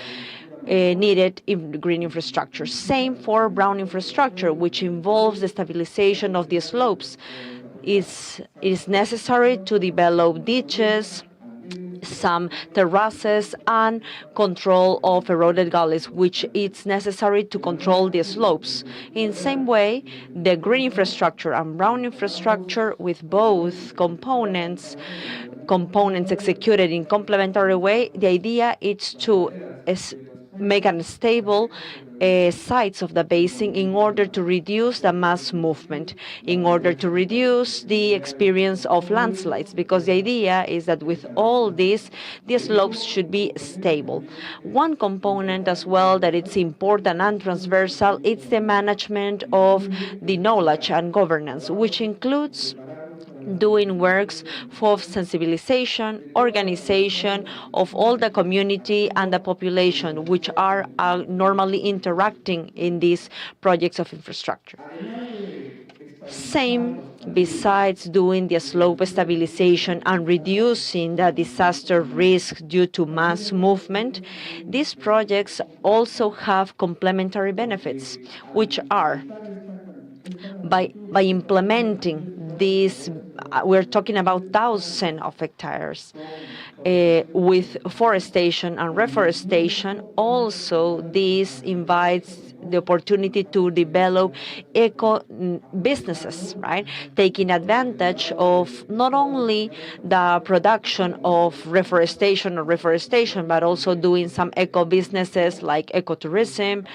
needed in green infrastructure. Same for brown infrastructure, which involves the stabilization of the slopes. It is necessary to develop ditches, some terraces, and control of eroded gullies, which it's necessary to control the slopes. In same way, the green infrastructure and brown infrastructure, with both components executed in complementary way, the idea is to make unstable sides of the basin in order to reduce the mass movement, in order to reduce the experience of landslides, because the idea is that with all this, the slopes should be stable. One component as well that it's important and transversal, it's the management of the knowledge and governance, which includes doing works for sensibilization, organization of all the community and the population, which are normally interacting in these projects of infrastructure. Same, besides doing the slope stabilization and reducing the disaster risk due to mass movement, these projects also have complementary benefits, which are by implementing these, we're talking about thousands of hectares with forestation and reforestation. Also, this invites the opportunity to develop eco businesses, right? Taking advantage of not only the production of reforestation, but also doing some eco businesses like ecotourism,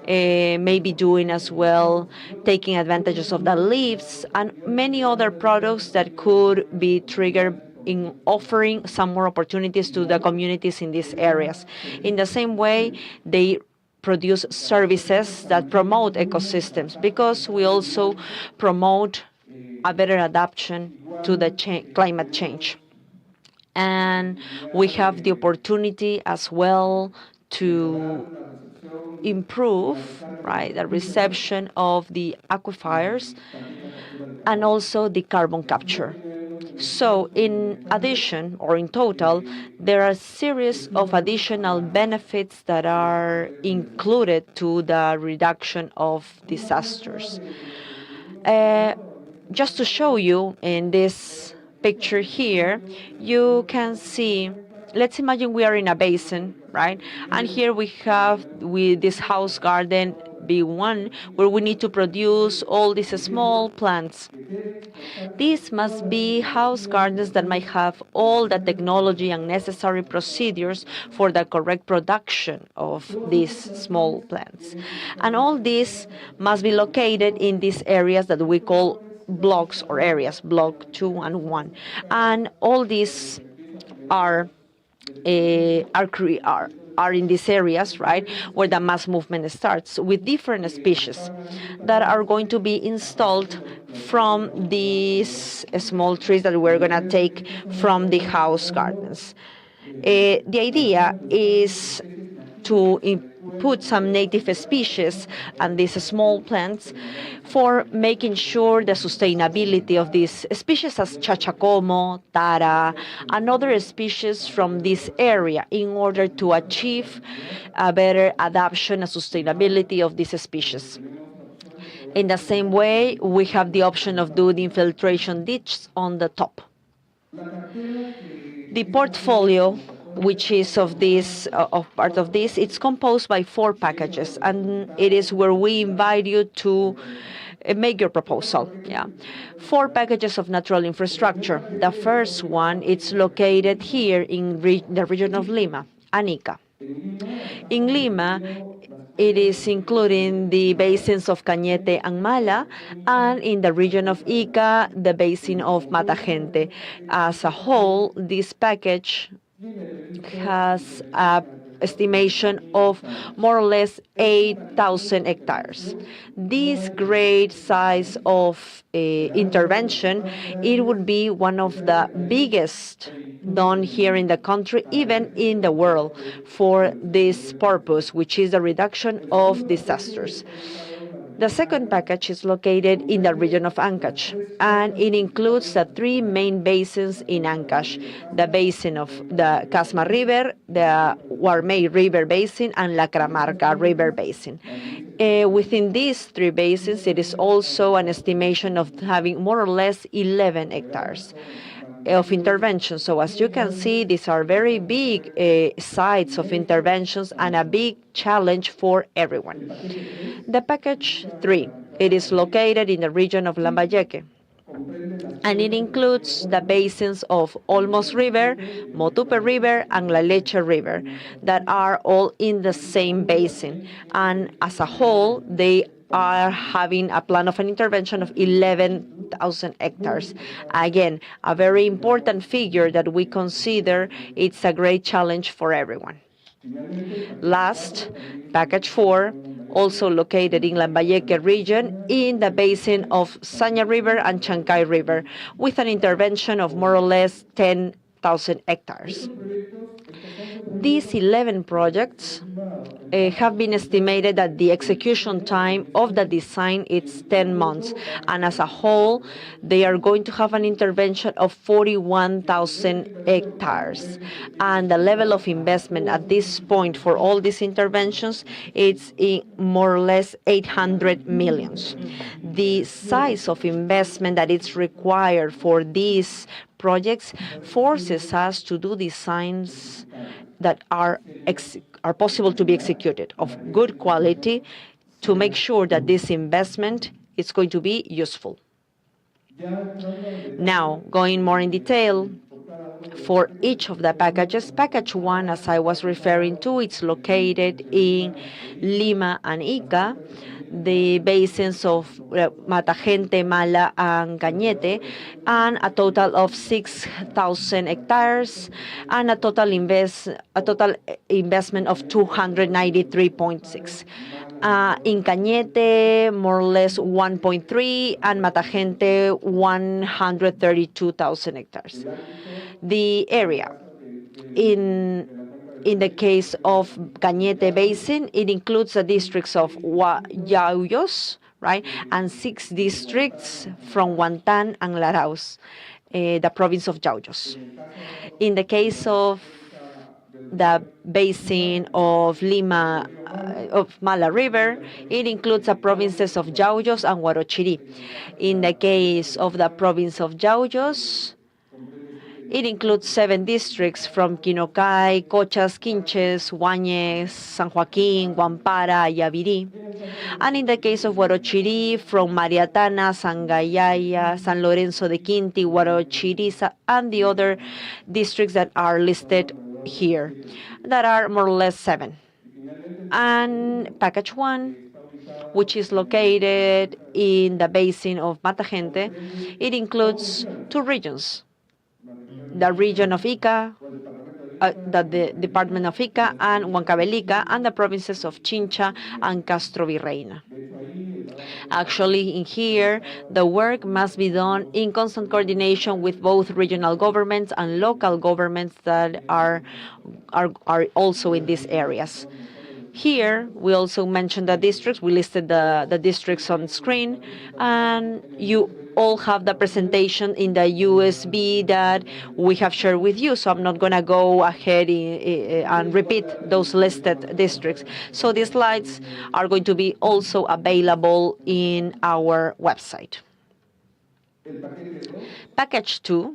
maybe doing as well, taking advantages of the leaves and many other products that could be triggered in offering some more opportunities to the communities in these areas. In the same way, they produce services that promote ecosystems, because we also promote a better adaptation to the climate change. And we have the opportunity as well to improve, right, the reception of the aquifers and also the carbon capture. So in addition, or in total, there are a series of additional benefits that are included to the reduction of disasters. Just to show you in this picture here, you can see, let's imagine we are in a basin, right? And here we have with this house garden B1, where we need to produce all these small plants. These must be house gardens that might have all the technology and necessary procedures for the correct production of these small plants. And all this must be located in these areas that we call blocks or areas, block 2 and 1. And all these are are in these areas, right, where the mass movement starts, with different species that are going to be installed from these small trees that we're going to take from the house gardens. The idea is to put some native species and these small plants for making sure the sustainability of these species as chachacomo, tara, and other species from this area in order to achieve a better adaptation and sustainability of these species. In the same way, we have the option of doing infiltration ditches on the top. The portfolio, which is of this of part of this, it's composed by 4 packages, and it is where we invite you to make your proposal. 4 packages of natural infrastructure. The first one, it's located here in the region of Lima, Anica. In Lima, it is including the basins of Cañete and Mala, and in the region of Ica, the basin of Matagente. As a whole, this package has an estimation of more or less 8,000 hectares. This great size of intervention, it would be one of the biggest done here in the country, even in the world, for this purpose, which is the reduction of disasters. The second package is located in the region of Ancash, and it includes the 3 main basins in Ancash: the basin of the Casma River, the Guarmey River Basin, and La Cramarca River Basin. Within these 3 basins, it is also an estimation of having more or less 11 hectares of intervention. So as you can see, these are very big sites of interventions and a big challenge for everyone. The package 3, it is located in the region of Lambayeque, and it includes the basins of Olmos River, Motupe River, and La Leche River that are all in the same basin. And as a whole, they are having a plan of an intervention of 11,000 hectares. Again, a very important figure that we consider it's a great challenge for everyone. Last, package 4, also located in Lambayeque region in the basin of Saña River and Chancay River, with an intervention of more or less 10,000 hectares. These 11 projects have been estimated that the execution time of the design is 10 months, and as a whole, they are going to have an intervention of 41,000 hectares. And the level of investment at this point for all these interventions, it's more or less 800 millions. The size of investment that is required for these projects forces us to do designs that are possible to be executed, of good quality, to make sure that this investment is going to be useful. Now, going more in detail, for each of the packages, package 1, as I was referring to, it's located in Lima and Ica, the basins of Matagente, Mala, and Cañete, and a total of 6,000 hectares, and a total investment of 293.6. In Cañete, more or less 1.3, and Matagente, 132,000 hectares. The area in the case of Cañete Basin, it includes the districts of Yauyos, right, and 6 districts from Huantán and Larauz, the province of Yauyos. In the case of the basin of Lima, of Mala River, it includes the provinces of Yauyos and Huarochirí. In the case of the province of Yauyos, it includes 7 districts from Quinocay, Cochas, Quinches, Huáñez, San Joaquín, Huampara, Yavirí. And in the case of Huarochirí, from Mariatana, Sangayaya, San Lorenzo de Quinti, Huarochirí, and the other districts that are listed here, that are more or less 7. And package 1, which is located in the basin of Matagente, it includes 2 regions. The region of Ica, the department of Ica and Huancavelica, and the provinces of Chincha and Castro Virreina. Actually, in here, the work must be done in constant coordination with both regional governments and local governments that are also in these areas. Here, we also mentioned the districts. We listed the districts on screen, and you all have the presentation in the USB that we have shared with you, so I'm not going to go ahead and repeat those listed districts. So these slides are going to be also available in our website. Package 2.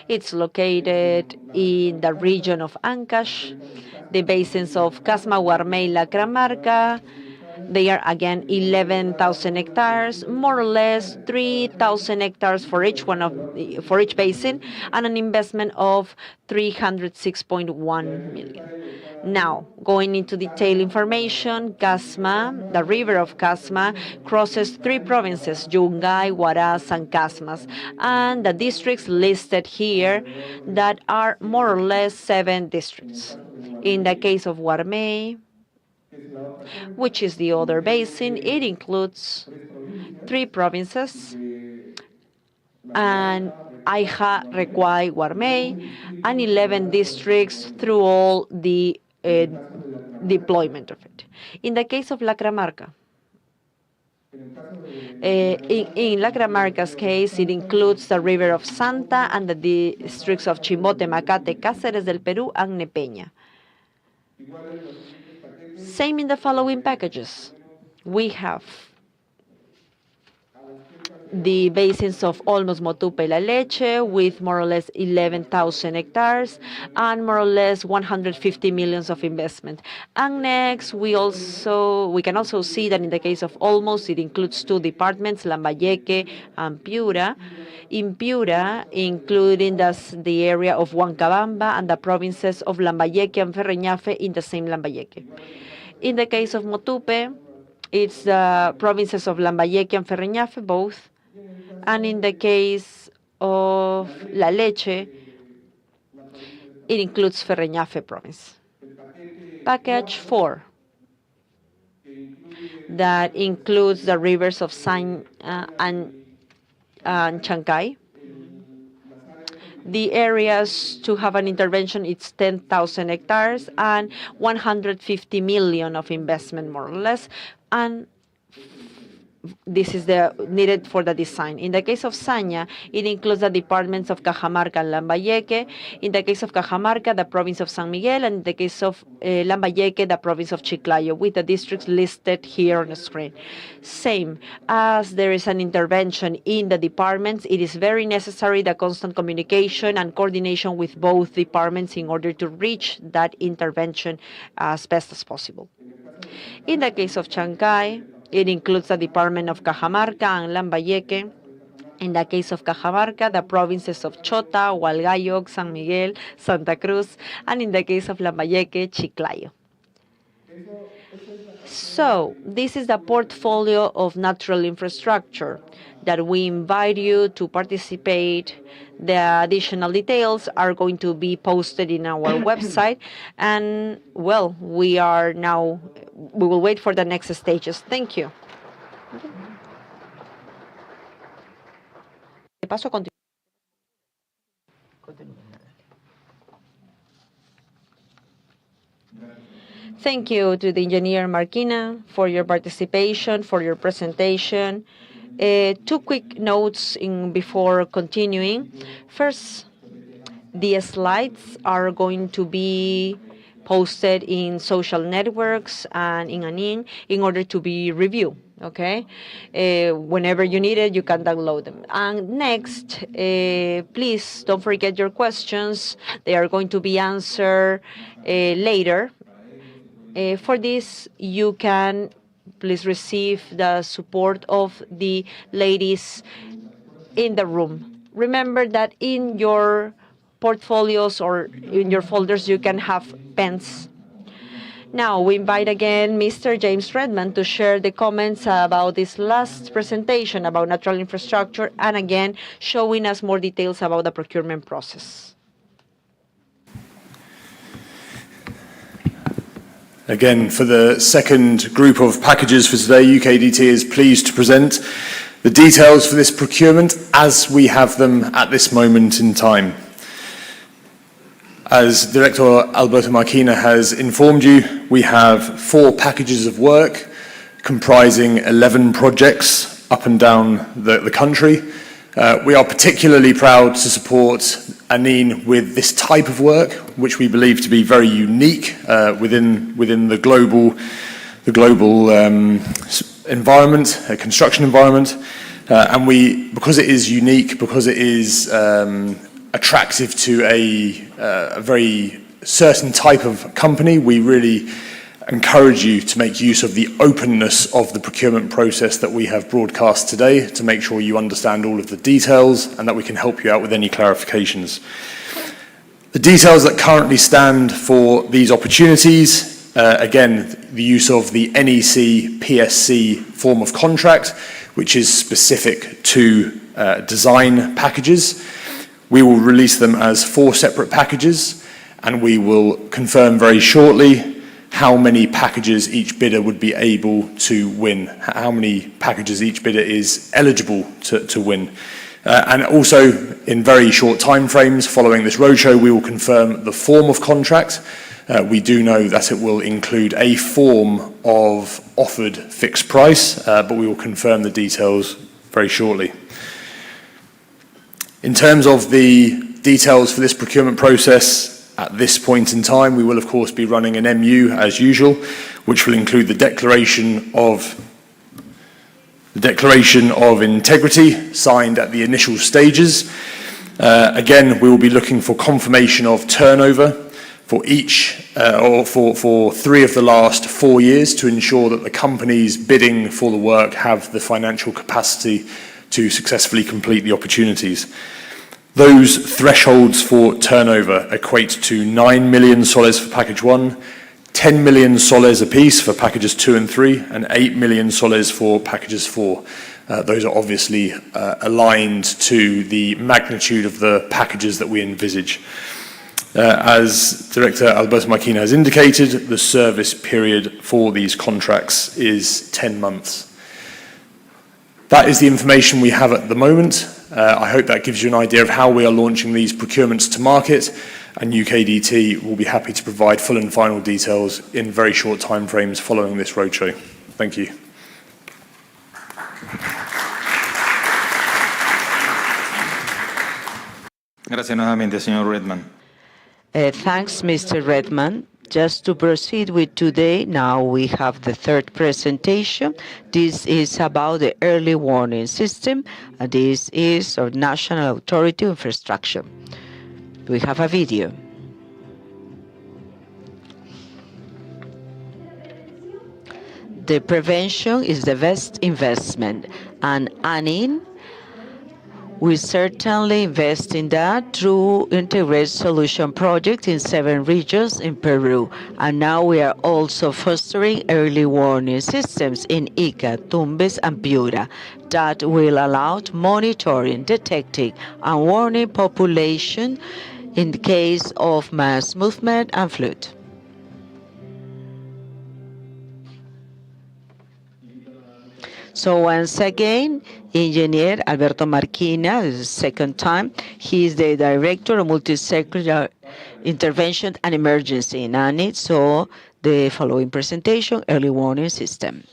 It's located in the region of Ancash, the basins of Casma, Guarmey, Lacramarca. They are again 11,000 hectares, more or less 3,000 hectares for each basin, and an investment of 306.1 million. Now, going into detailed information, Casma, the river of Casma, crosses 3 provinces, Yungay, Huaraz, and Casmas, and the districts listed here that are more or less 7 districts. In the case of Guarmey, which is the other basin, it includes 3 provinces, and Aija, Recuay, Guarmey, and 11 districts through all the deployment of it. In the case of Lacramarca, in Lacramarca's case, it includes the river of Santa and the districts of Chimbote, Macate, Cáceres del Perú, and Nepeña. Same in the following packages. We have the basins of Olmos, Motupe, La Leche, with more or less 11,000 hectares and more or less 150 million of investment. And next, we can also see that in the case of Olmos, it includes 2 departments, Lambayeque and Piura. In Piura, including the area of Huancabamba and the provinces of Lambayeque and Ferreñafe in the same Lambayeque. In the case of Motupe, it's the provinces of Lambayeque and Ferreñafe, both. And in the case of La Leche, it includes Ferreñafe province. Package 4, that includes the rivers of San and Chancay. The areas to have an intervention, it's 10,000 hectares and 150 million of investment, more or less, and this is needed for the design. In the case of Saña, it includes the departments of Cajamarca and Lambayeque. In the case of Cajamarca, the province of San Miguel, and in the case of Lambayeque, the province of Chiclayo, with the districts listed here on the screen. Same, as there is an intervention in the departments, it is very necessary the constant communication and coordination with both departments in order to reach that intervention as best as possible. In the case of Chancay, it includes the Department of Cajamarca and Lambayeque. In the case of Cajamarca, the provinces of Chota, Hualgayoc, San Miguel, Santa Cruz, and in the case of Lambayeque, Chiclayo. So, this is the portfolio of natural infrastructure that we invite you to participate. The additional details are going to be posted in our website. And, well, we will wait for the next stages. Thank you. Thank you to the engineer Marquina for your participation, for your presentation. Two quick notes before continuing. First, the slides are going to be posted in social networks and in ANIN in order to be reviewed. Okay, whenever you need it, you can download them. And next, please don't forget your questions. They are going to be answered later. For this, you can please receive the support of the ladies in the room. Remember that in your portfolios or in your folders, you can have pens. Now, we invite again Mr. James Redman to share the comments about this last presentation about natural infrastructure and again showing us more details about the procurement process. Again, for the second group of packages for today, UKDT is pleased to present the details for this procurement as we have them at this moment in time. As Director Alberto Marquina has informed you, we have 4 packages of work comprising 11 projects up and down the country. We are particularly proud to support ANIN with this type of work, which we believe to be very unique within the global environment, construction environment. And because it is unique, because it is attractive to a very certain type of company, we really encourage you to make use of the openness of the procurement process that we have broadcast today to make sure you understand all of the details and that we can help you out with any clarifications. The details that currently stand for these opportunities, again, the use of the NEC PSC form of contract, which is specific to design packages. We will release them as 4 separate packages, and we will confirm very shortly how many packages each bidder would be able to win, how many packages each bidder is eligible to win. And also, in very short timeframes following this roadshow, we will confirm the form of contract. We do know that it will include a form of offered fixed price, but we will confirm the details very shortly. In terms of the details for this procurement process, at this point in time, we will of course be running an MU as usual, which will include the declaration of integrity signed at the initial stages. Again, we will be looking for confirmation of turnover for each or for 3 of the last 4 years to ensure that the companies bidding for the work have the financial capacity to successfully complete the opportunities. Those thresholds for turnover equate to 9 million soles for package 1, 10 million soles apiece for packages 2 and 3, and 8 million soles for packages 4. Those are obviously aligned to the magnitude of the packages that we envisage. As Director Alberto Marquina has indicated, the service period for these contracts is 10 months. That is the information we have at the moment. I hope that gives you an idea of how we are launching these procurements to market, and UKDT will be happy to provide full and final details in very short timeframes following this roadshow. Thank you. Gracias nuevamente, señor Redman. Thanks, Mr. Redman. Just to proceed with today, now we have the third presentation. This is about the early warning system. This is our National Authority Infrastructure. We have a video. the prevention is the best investment. And ANIN, we certainly invest in that through integrated solution projects in 7 regions in Peru. And now we are also fostering early warning systems in Ica, Tumbes, and Piura that will allow monitoring, detecting, and warning population in the case of mass movement and flood. So once again, Engineer Alberto Marquina, this is the second time. He is the Director of Multi-Sector Intervention and Emergency in ANIN. So the following presentation, Early Warning System.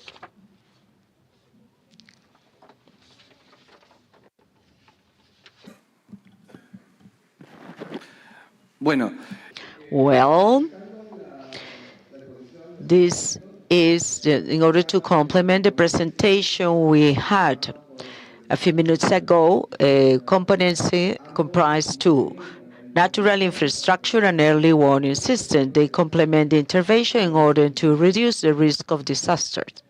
Bueno, Well, this is in order to complement the presentation we had a few minutes ago. Competency comprised 2. Natural infrastructure and early warning system. They complement the intervention in order to reduce the risk of disasters.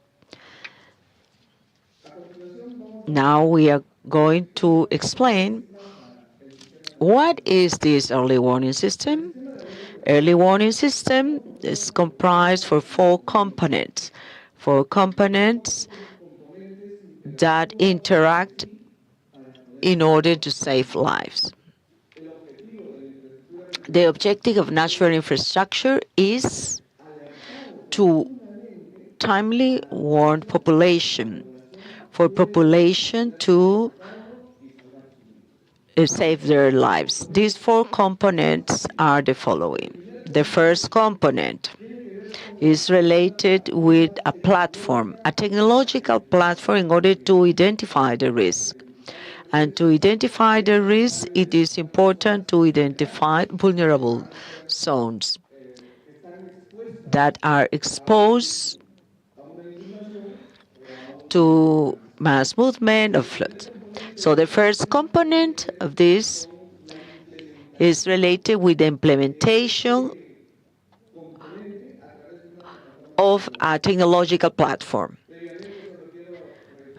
Now we are going to explain what is this early warning system. Early warning system is comprised for 4 components. 4 components that interact in order to save lives. The objective of natural infrastructure is to timely warn population, for population to save their lives. These 4 components are the following. The first component is related with a platform, a technological platform in order to identify the risk. And to identify the risk, it is important to identify vulnerable zones that are exposed to mass movement of flood. So the first component of this is related with the implementation of a technological platform.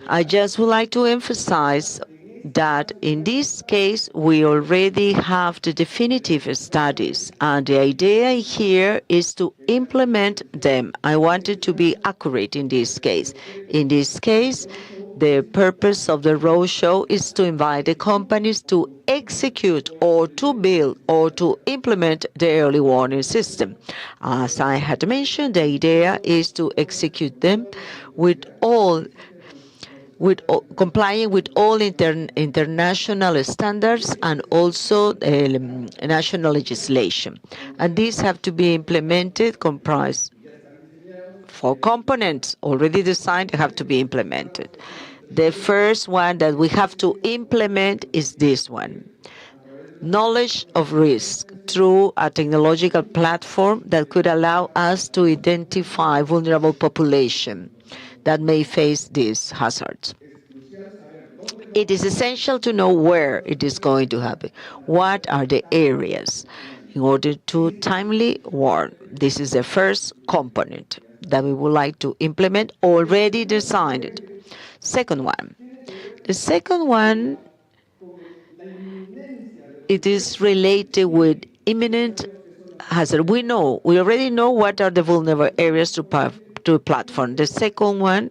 I just would like to emphasize that in this case, we already have the definitive studies, and the idea here is to implement them. I wanted to be accurate in this case. In this case, the purpose of the roadshow is to invite the companies to execute or to build or to implement the early warning system. As I had mentioned, the idea is to execute them complying with all international standards and also national legislation. And these have to be implemented, comprised 4 components already designed, have to be implemented. The first one that we have to implement is this one. Knowledge of risk through a technological platform that could allow us to identify vulnerable population that may face these hazards. It is essential to know where it is going to happen. What are the areas in order to timely warn? This is the first component that we would like to implement, already designed. Second one. The second one, it is related with imminent hazard. We already know what are the vulnerable areas to platform. The second one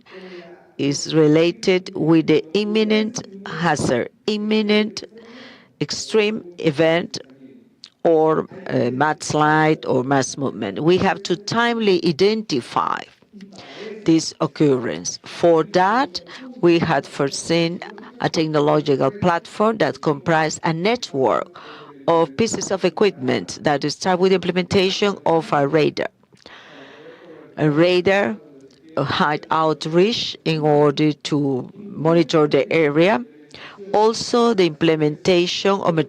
is related with the imminent hazard, imminent extreme event or mudslide or mass movement. We have to timely identify this occurrence. For that, we had foreseen a technological platform that comprised a network of pieces of equipment that start with the implementation of a radar. A radar height outreach in order to monitor the area. Also, the implementation of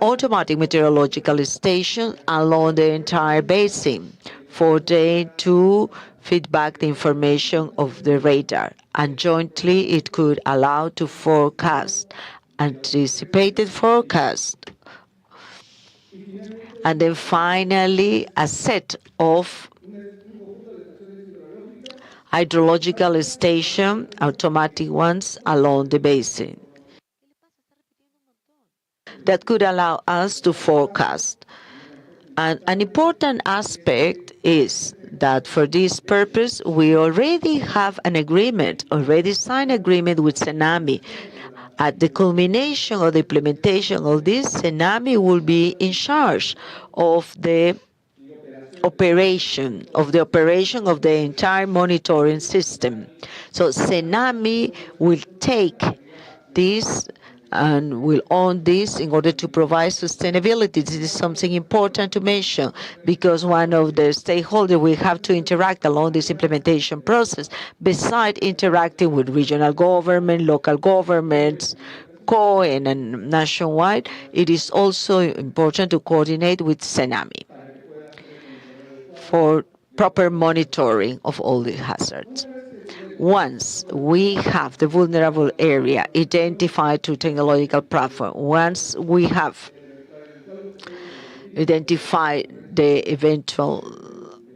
automatic meteorological station along the entire basin for them to feedback the information of the radar. And jointly, it could allow to forecast, anticipated forecast. And then finally, a set of hydrological station, automatic ones along the basin that could allow us to forecast. And an important aspect is that for this purpose, we already have an agreement, already signed agreement with Tsunami. At the culmination of the implementation of this, Tsunami will be in charge of the operation of the entire monitoring system. So Tsunami will take this and will own this in order to provide sustainability. This is something important to mention because one of the stakeholders will have to interact along this implementation process, besides interacting with regional government, local governments, COE and nationwide. It is also important to coordinate with Tsunami for proper monitoring of all the hazards. Once we have the vulnerable area identified through technological platform, once we have identified the eventual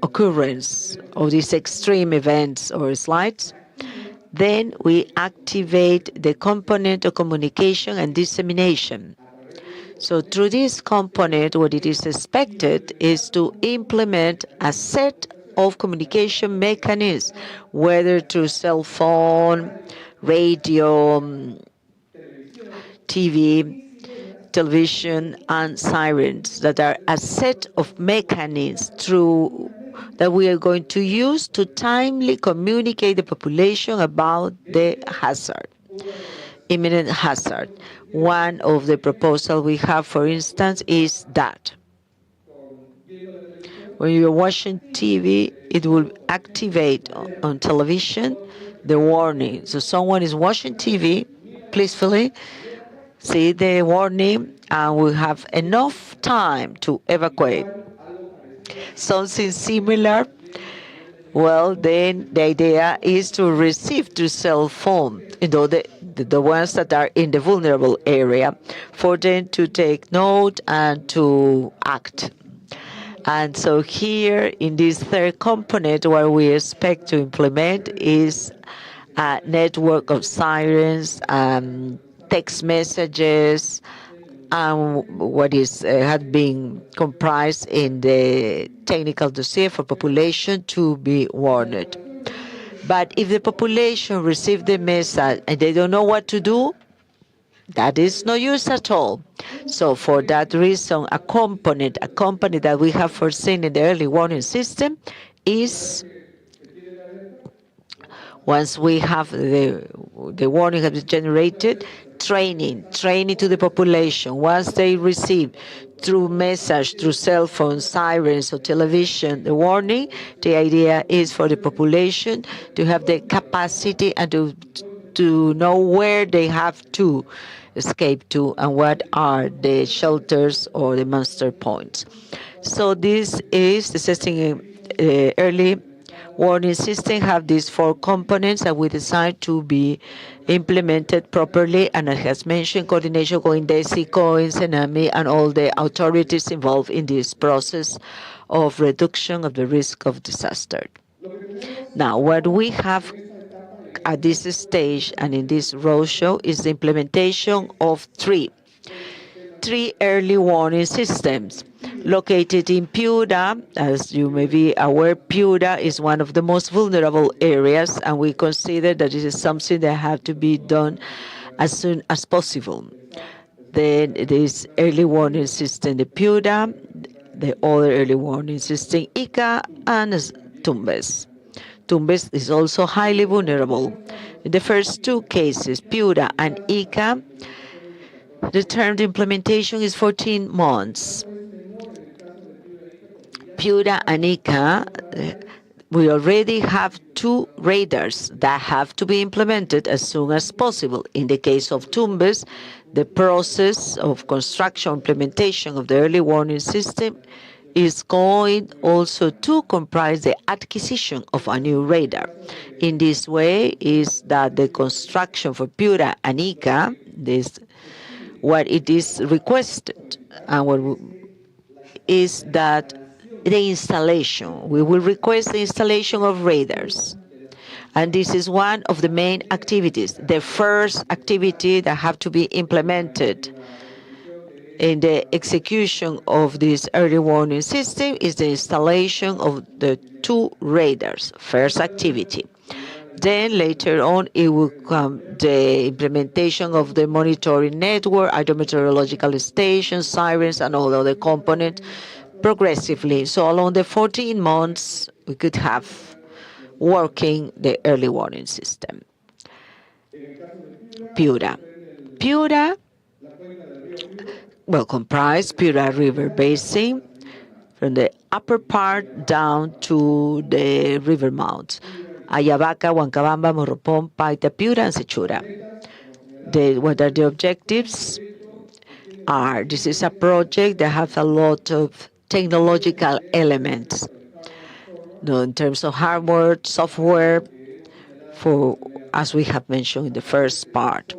occurrence of these extreme events or slides, then we activate the component of communication and dissemination. So through this component, what it is expected is to implement a set of communication mechanisms, whether through cell phone, radio, TV, television, and sirens, that are a set of mechanisms through that we are going to use to timely communicate the population about the hazard, imminent hazard. One of the proposals we have, for instance, is that when you're watching TV, it will activate on television the warning. So someone is watching TV peacefully, see the warning, and we have enough time to evacuate. Something similar, well, then the idea is to receive through cell phone, the ones that are in the vulnerable area, for them to take note and to act. And so here in this third component, what we expect to implement is a network of sirens, text messages, what is had been comprised in the technical dossier for population to be warned. But if the population receive the message and they don't know what to do, that is no use at all. So for that reason, a component that we have foreseen in the early warning system is, once we have the warning has been generated, training to the population. Once they receive through message, through cell phone, sirens, or television, the warning, the idea is for the population to have the capacity and to know where they have to escape to and what are the shelters or the muster points. So this is the system, early warning system have these four components that we decide to be implemented properly, and as has mentioned, coordination with INDECI, COE, Tsunami, and all the authorities involved in this process of reduction of the risk of disaster. Now, what we have at this stage and in this roadshow is the implementation of three early warning systems located in Piura. As you may be aware, Piura is one of the most vulnerable areas, and we consider that this is something that has to be done as soon as possible. Then this early warning system, the Piura, the other early warning system, Ica, and Tumbes. Tumbes is also highly vulnerable. In the first two cases, Piura and Ica, the term implementation is 14 months. Piura and Ica, we already have two radars that have to be implemented as soon as possible. In the case of Tumbes, the process of construction implementation of the early warning system is going also to comprise the acquisition of a new radar. In this way is that the construction for Piura and Ica, what it is requested, and what is that the installation. We will request the installation of radars. And this is one of the main activities. The first activity that have to be implemented in the execution of this early warning system is the installation of the 2 radars, first activity. Then later on, it will come the implementation of the monitoring network, hydrometeorological stations, sirens, and all other components progressively. So along the 14 months, we could have working the early warning system. Piura. Piura, well, comprise Piura River Basin from the upper part down to the river mouths. Ayabaca, Huancabamba, Morropón, Paita, Piura, and Sechura. What are the objectives? This is a project that has a lot of technological elements. In terms of hardware, software, as we have mentioned in the first part.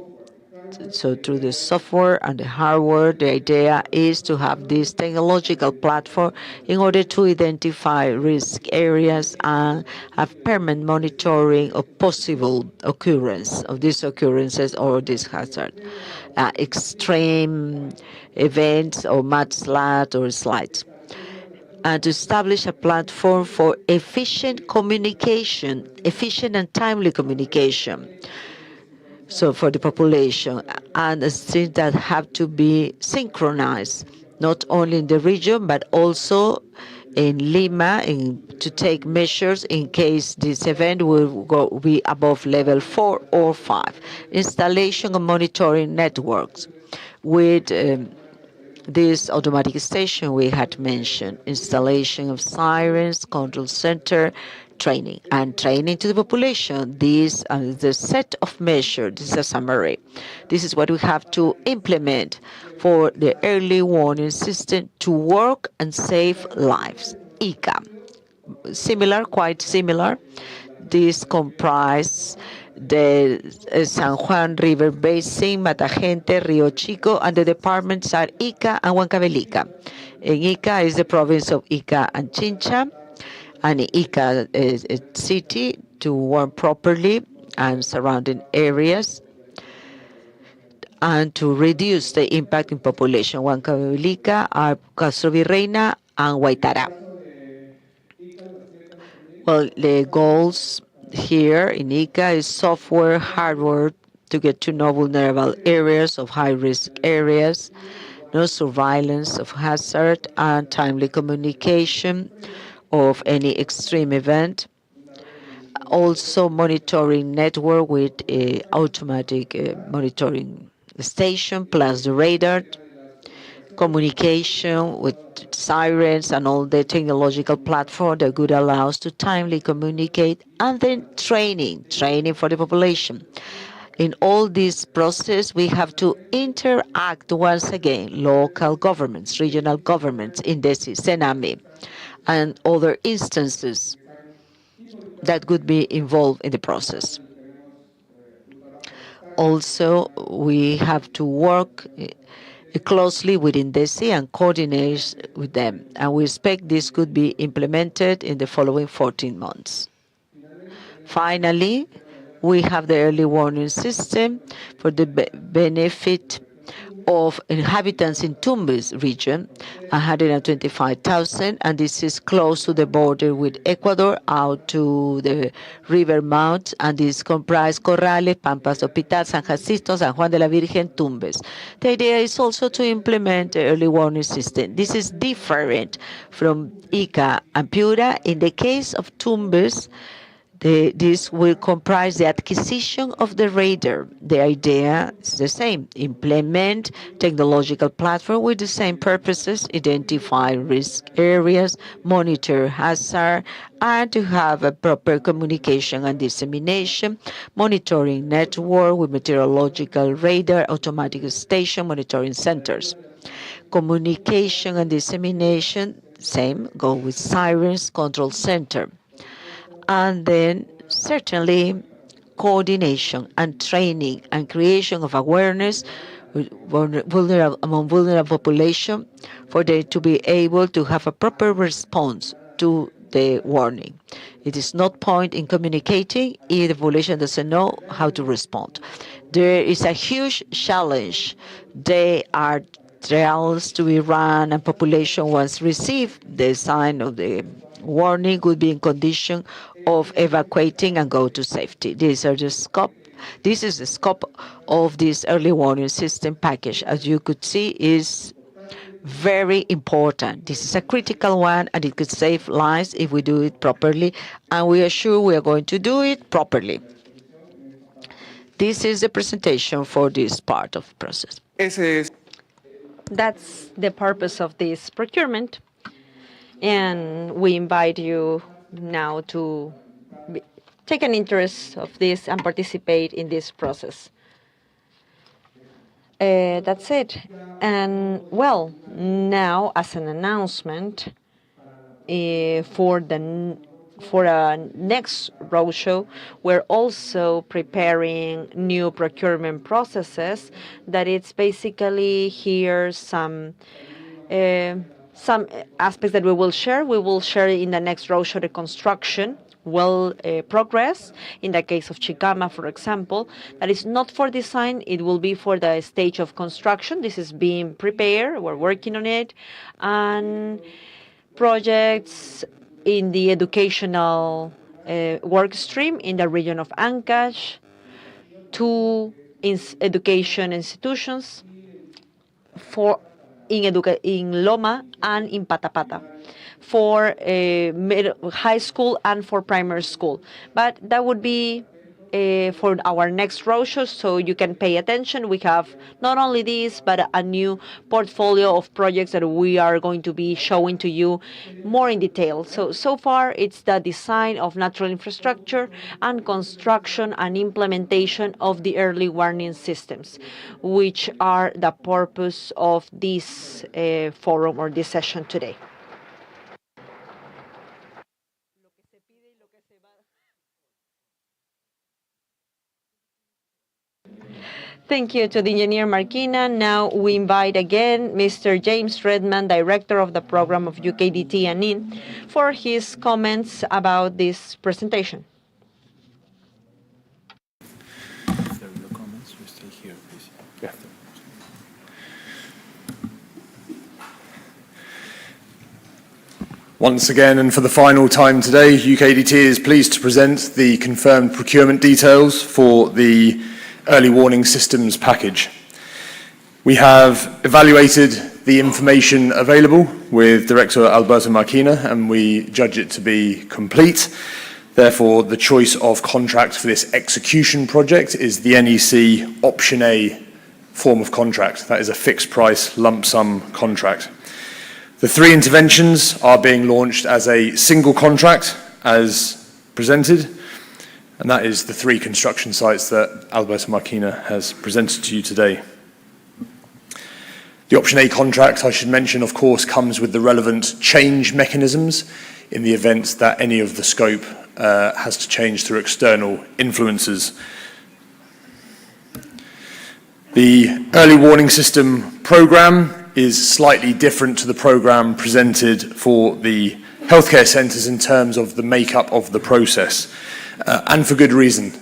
So through the software and the hardware, the idea is to have this technological platform in order to identify risk areas and have permanent monitoring of possible occurrence of these occurrences or this hazard, extreme events or mudslide or slides. And to establish a platform for efficient communication, efficient and timely communication. So for the population, and things that have to be synchronized, not only in the region, but also in Lima, to take measures in case this event will be above level 4 or 5. Installation of monitoring networks with this automatic station we had mentioned, installation of sirens, control center, training, and training to the population. These are the set of measures. This is a summary. This is what we have to implement for the early warning system to work and save lives. ICA. Similar, quite similar. This comprises the San Juan River Basin, Matagente, Rio Chico, and the departments are Ica and Huancavelica. In Ica is the province of Ica and Chincha, and Ica is a city to warn properly and surrounding areas and to reduce the impact in population. Huancavelica are Castro Virreina and Guaitara. Well, the goals here in ICA is software, hardware, to get to know vulnerable areas of high-risk areas, surveillance of hazard, and timely communication of any extreme event. Also monitoring network with automatic monitoring station plus the radar, communication with sirens and all the technological platform that would allow us to timely communicate, and then training for the population. In all this process, we have to interact once again, local governments, regional governments, INDECI, CENAMI, and other instances that could be involved in the process. Also, we have to work closely with INDECI and coordinate with them, and we expect this could be implemented in the following 14 months. Finally, we have the early warning system for the benefit of inhabitants in Tumbes region, 125,000, and this is close to the border with Ecuador, out to the river mouth, and this comprises Corrales, Pampas Hospital, San Jacinto, San Juan de la Virgen, Tumbes. The idea is also to implement the early warning system. This is different from Ica and Piura. In the case of Tumbes, this will comprise the acquisition of the radar. The idea is the same: implement technological platform with the same purposes, identify risk areas, monitor hazard, and to have a proper communication and dissemination, monitoring network with meteorological radar, automatic station, monitoring centers. Communication and dissemination, same, go with sirens, control center. And then certainly coordination and training and creation of awareness among vulnerable population for them to be able to have a proper response to the warning. It is not point in communicating if the population doesn't know how to respond. There is a huge challenge. There are trials to be run, and population once receive the sign of the warning would be in condition of evacuating and go to safety. These are the scope. This is the scope of this early warning system package. As you could see, is very important. This is a critical one, and it could save lives if we do it properly, and we are sure we are going to do it properly. This is the presentation for this part of the process. That's the purpose of this procurement, and we invite you now to take an interest of this and participate in this process. That's it. And well, now as an announcement for a next roadshow, we're also preparing new procurement processes. That it's basically here some aspects that we will share. We will share in the next roadshow the construction progress. In the case of Chicama, for example, that is not for design, it will be for the stage of construction. This is being prepared, we're working on it, and projects in the educational work stream in the region of Ancash, two education institutions in Loma and in Patapata, for high school and for primary school. But that would be for our next roadshow, so you can pay attention. We have not only this, but a new portfolio of projects that we are going to be showing to you more in detail. So far, it's the design of natural infrastructure and construction and implementation of the early warning systems, which are the purpose of this forum or this session today. Thank you to the engineer Marquina. Now we invite again Mr. James Redman, Director of the Program of UKDT ANIN, for his comments about this presentation. If there are no comments, you stay here, please. Yeah. Once again, and for the final time today, UKDT is pleased to present the confirmed procurement details for the early warning systems package. We have evaluated the information available with Director Alberto Marquina, and we judge it to be complete. Therefore, the choice of contract for this execution project is the NEC Option A form of contract. That is a fixed price lump sum contract. The three interventions are being launched as a single contract as presented, and that is the three construction sites that Alberto Marquina has presented to you today. The Option A contract, I should mention, of course, comes with the relevant change mechanisms in the event that any of the scope has to change through external influences. The early warning system program is slightly different to the program presented for the healthcare centres in terms of the makeup of the process. And for good reason.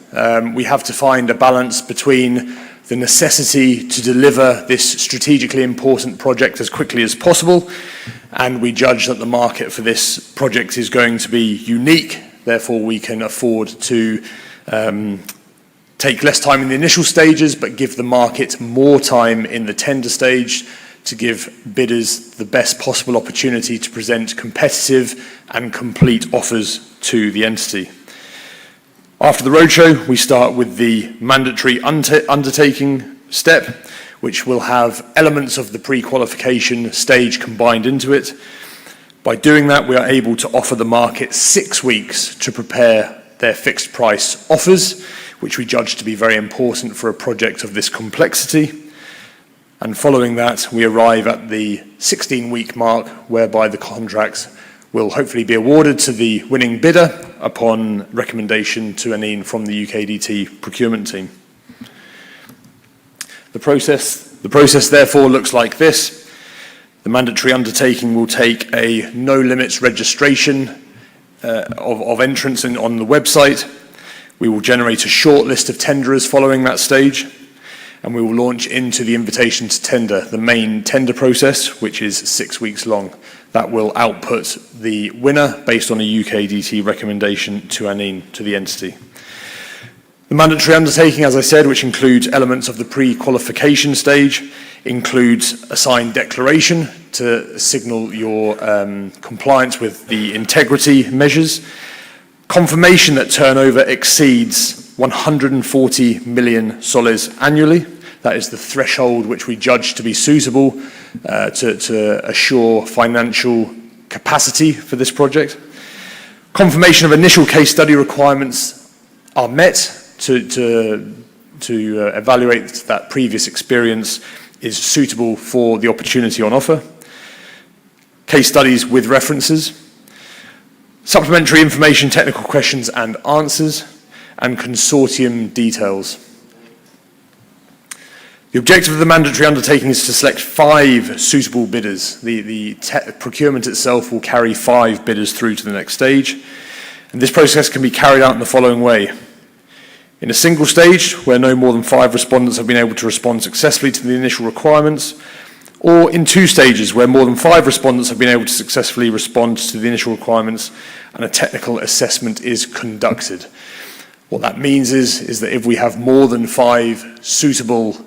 We have to find a balance between the necessity to deliver this strategically important project as quickly as possible, and we judge that the market for this project is going to be unique. Therefore, we can afford to take less time in the initial stages, but give the market more time in the tender stage to give bidders the best possible opportunity to present competitive and complete offers to the entity. After the roadshow, we start with the mandatory undertaking step, which will have elements of the pre-qualification stage combined into it. By doing that, we are able to offer the market 6 weeks to prepare their fixed price offers, which we judge to be very important for a project of this complexity. And following that, we arrive at the 16-week mark, whereby the contracts will hopefully be awarded to the winning bidder upon recommendation to ANIN from the UKDT procurement team. The process therefore looks like this. The mandatory undertaking will take a no limits registration of entrants on the website. We will generate a short list of tenderers following that stage, and we will launch into the invitation to tender, the main tender process, which is 6 weeks long. That will output the winner based on a UKDT recommendation to ANIN, to the entity. The mandatory undertaking, as I said, which includes elements of the pre-qualification stage, includes a signed declaration to signal your compliance with the integrity measures, confirmation that turnover exceeds 140 million soles annually. That is the threshold which we judge to be suitable to assure financial capacity for this project. Confirmation of initial case study requirements are met to evaluate that previous experience is suitable for the opportunity on offer. Case studies with references. Supplementary information, technical questions and answers, and consortium details. The objective of the mandatory undertaking is to select 5 suitable bidders. The procurement itself will carry 5 bidders through to the next stage, and this process can be carried out in the following way. In a single stage, where no more than 5 respondents have been able to respond successfully to the initial requirements, or in 2 stages, where more than 5 respondents have been able to successfully respond to the initial requirements and a technical assessment is conducted. What that means is that if we have more than 5 suitable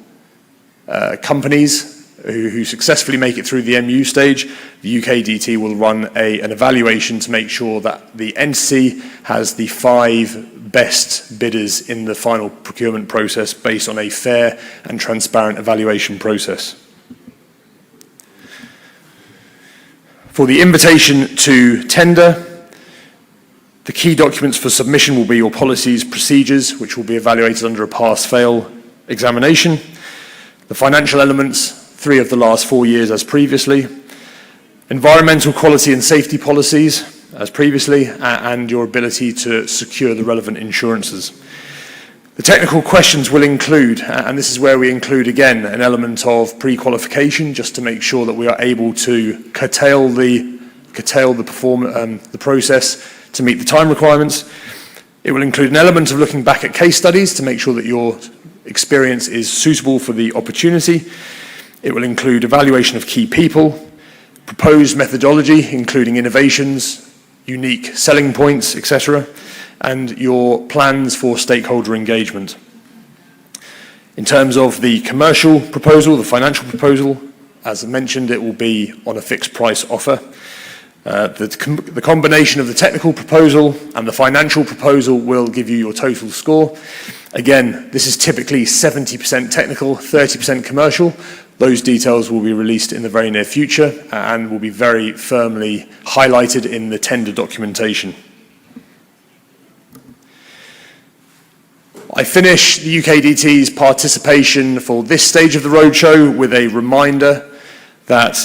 companies who successfully make it through the MU stage, the UKDT will run an evaluation to make sure that the entity has the 5 best bidders in the final procurement process based on a fair and transparent evaluation process. For the invitation to tender, the key documents for submission will be your policies, procedures, which will be evaluated under a pass-fail examination. The financial elements, 3 of the last 4 years as previously. Environmental quality and safety policies as previously, and your ability to secure the relevant insurances. The technical questions will include, and this is where we include again an element of pre-qualification just to make sure that we are able to curtail the process to meet the time requirements. It will include an element of looking back at case studies to make sure that your experience is suitable for the opportunity. It will include evaluation of key people, proposed methodology, including innovations, unique selling points, etc., and your plans for stakeholder engagement. In terms of the commercial proposal, the financial proposal, as mentioned, it will be on a fixed price offer. The combination of the technical proposal and the financial proposal will give you your total score. Again, this is typically 70% technical, 30% commercial. Those details will be released in the very near future and will be very firmly highlighted in the tender documentation. I finish the UKDT's participation for this stage of the roadshow with a reminder that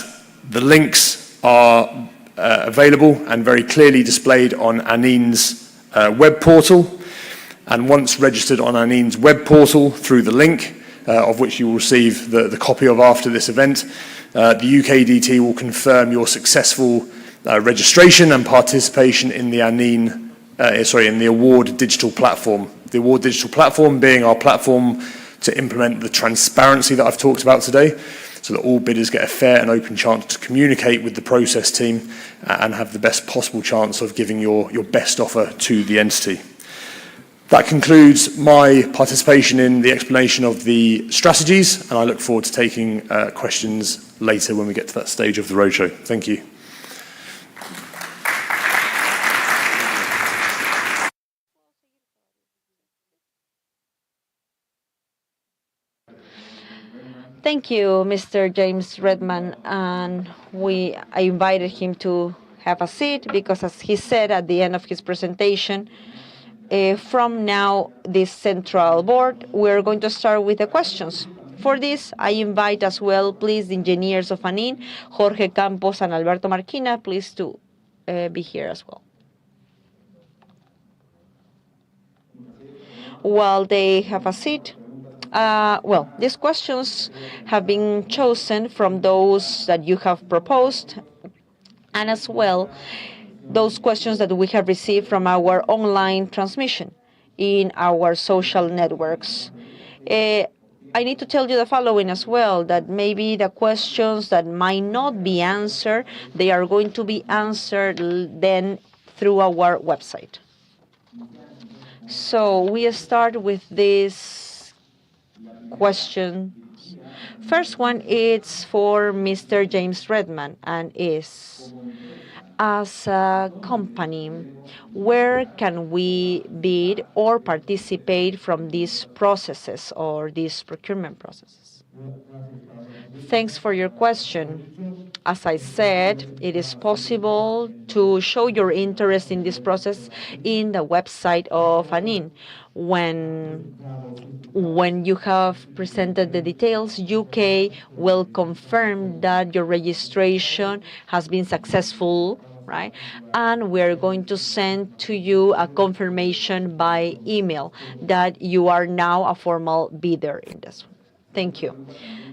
the links are available and very clearly displayed on ANIN's web portal. And once registered on ANIN's web portal through the link, of which you will receive the copy of after this event, the UKDT will confirm your successful registration and participation in the in the award digital platform. The award digital platform being our platform to implement the transparency that I've talked about today, so that all bidders get a fair and open chance to communicate with the process team and have the best possible chance of giving your best offer to the entity. That concludes my participation in the explanation of the strategies, and I look forward to taking questions later when we get to that stage of the roadshow. Thank you. Thank you, Mr. James Redman, and I invited him to have a seat because, as he said at the end of his presentation, from now, this central board, we're going to start with the questions. For this, I invite as well, please, the engineers of ANIN, Jorge Campos and Alberto Marquina, please to be here as well. While they have a seat, these questions have been chosen from those that you have proposed, and as well, those questions that we have received from our online transmission in our social networks. I need to tell you the following as well, that maybe the questions that might not be answered, they are going to be answered then through our website. So we start with this question. First one is for Mr. James Redman and is, as a company, where can we bid or participate from these processes or these procurement processes? Thanks for your question. As I said, it is possible to show your interest in this process in the website of ANIN. When you have presented the details, UK will confirm that your registration has been successful, right? And we're going to send to you a confirmation by email that you are now a formal bidder in this one. Thank you.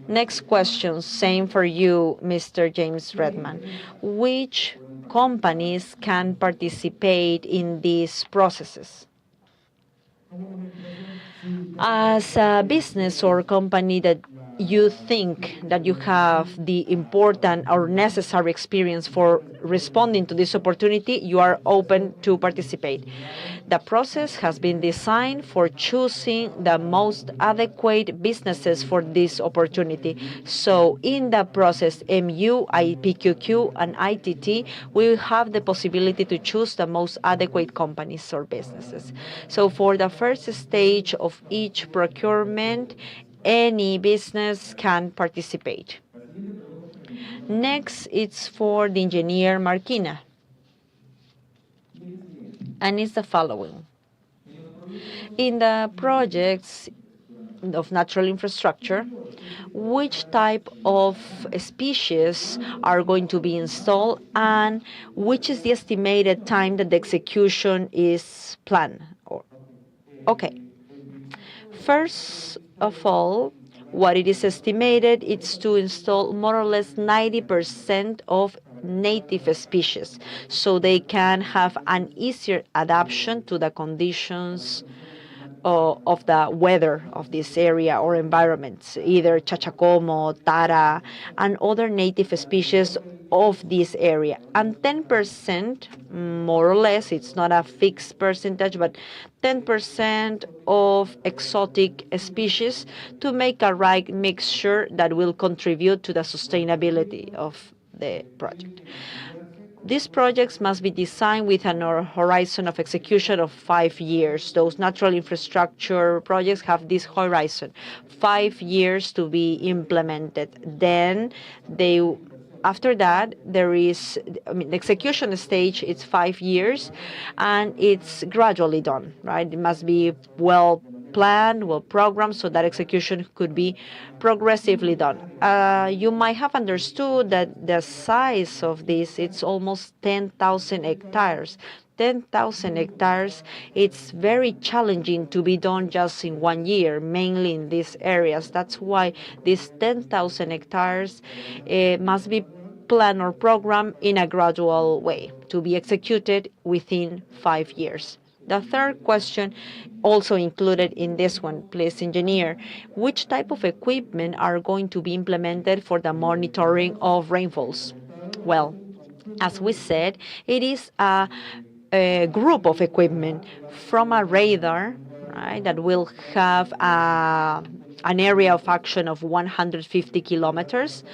Next question, same for you, Mr. James Redman. Which companies can participate in these processes? As a business or company that you think that you have the important or necessary experience for responding to this opportunity, you are open to participate. The process has been designed for choosing the most adequate businesses for this opportunity. So in the process, MU, IPQQ, and ITT will have the possibility to choose the most adequate companies or businesses. So for the first stage of each procurement, any business can participate. Next, it's for the engineer Marquina, and it's the following. In the projects of natural infrastructure, which type of species are going to be installed, and which is the estimated time that the execution is planned? Okay. First of all, what it is estimated is to install more or less 90% of native species, so they can have an easier adaptation to the conditions of the weather of this area or environments, either chachacomo, tara, and other native species of this area. And 10%, more or less, it's not a fixed percentage, but 10% of exotic species to make a right mixture that will contribute to the sustainability of the project. These projects must be designed with an horizon of execution of 5 years. Those natural infrastructure projects have this horizon, 5 years to be implemented. Then after that, the execution stage, it's 5 years, and it's gradually done, right? It must be well planned, well programmed, so that execution could be progressively done. You might have understood that the size of this, it's almost 10,000 hectares. 10,000 hectares, it's very challenging to be done just in 1 year, mainly in these areas. That's why these 10,000 hectares must be planned or programmed in a gradual way to be executed within 5 years. The third question, also included in this one, please, engineer, which type of equipment are going to be implemented for the monitoring of rainfalls? Well, as we said, it is a group of equipment, from a radar, right, that will have an area of action of 150 kilometers,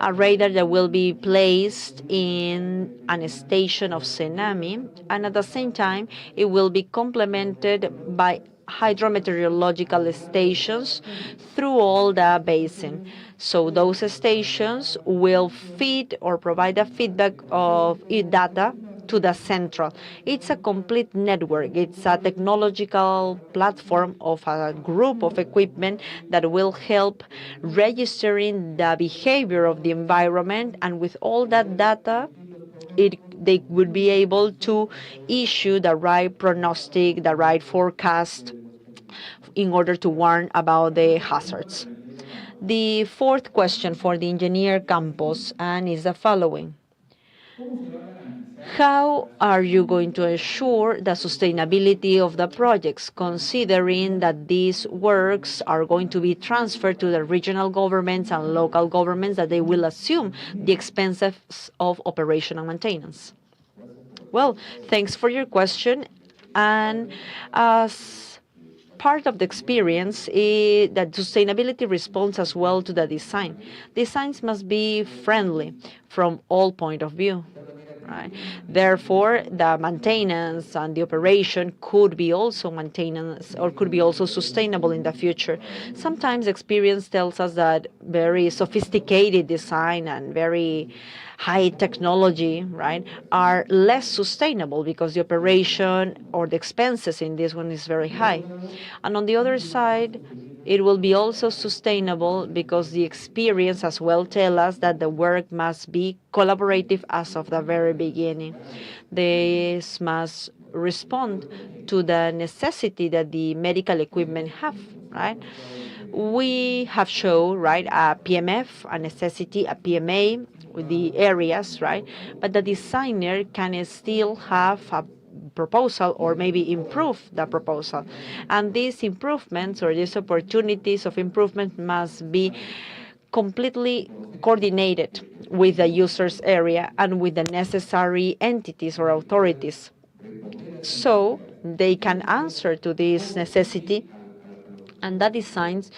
a radar that will be placed in a station of tsunami, and at the same time, it will be complemented by hydrometeorological stations through all the basin. So those stations will feed or provide a feedback of data to the central. It's a complete network. It's a technological platform of a group of equipment that will help registering the behavior of the environment, and with all that data, they would be able to issue the right prognostic, the right forecast in order to warn about the hazards. The fourth question for the engineer Campos and is the following. How are you going to ensure the sustainability of the projects, considering that these works are going to be transferred to the regional governments and local governments, that they will assume the expenses of operation and maintenance? Well, thanks for your question. And as part of the experience is that sustainability responds as well to the design. Designs must be friendly from all point of view. Right. Therefore, the maintenance and the operation could be also maintenance or could be also sustainable in the future. Sometimes experience tells us that very sophisticated design and very high technology, right, are less sustainable because the operation or the expenses in this one is very high. And on the other side, it will be also sustainable because the experience as well tell us that the work must be collaborative as of the very beginning. This must respond to the necessity that the medical equipment have, right? We have shown, right, a PMF, a necessity, a PMA with the areas, right? But the designer can still have a proposal or maybe improve the proposal. And these improvements or these opportunities of improvement must be completely coordinated with the user's area and with the necessary entities or authorities, so they can answer to this necessity, and that designs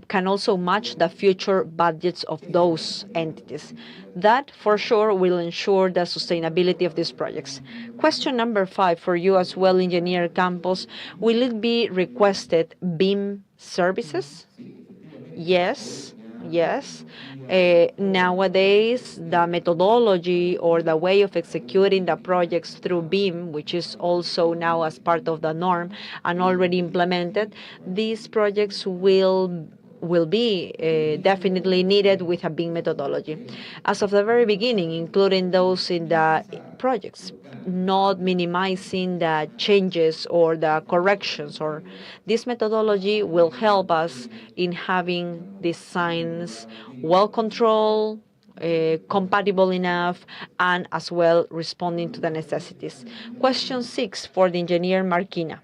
can also match the future budgets of those entities. That for sure will ensure the sustainability of these projects. Question number 5 for you as well, Engineer Campos. Will it be requested BIM services? Yes, yes. Nowadays, the methodology or the way of executing the projects through BIM, which is also now as part of the norm and already implemented, these projects will be definitely needed with a BIM methodology. As of the very beginning, including those in the projects, not minimizing the changes or the corrections, or this methodology will help us in having designs well controlled, compatible enough, and as well responding to the necessities. Question 6 for the engineer Marquina.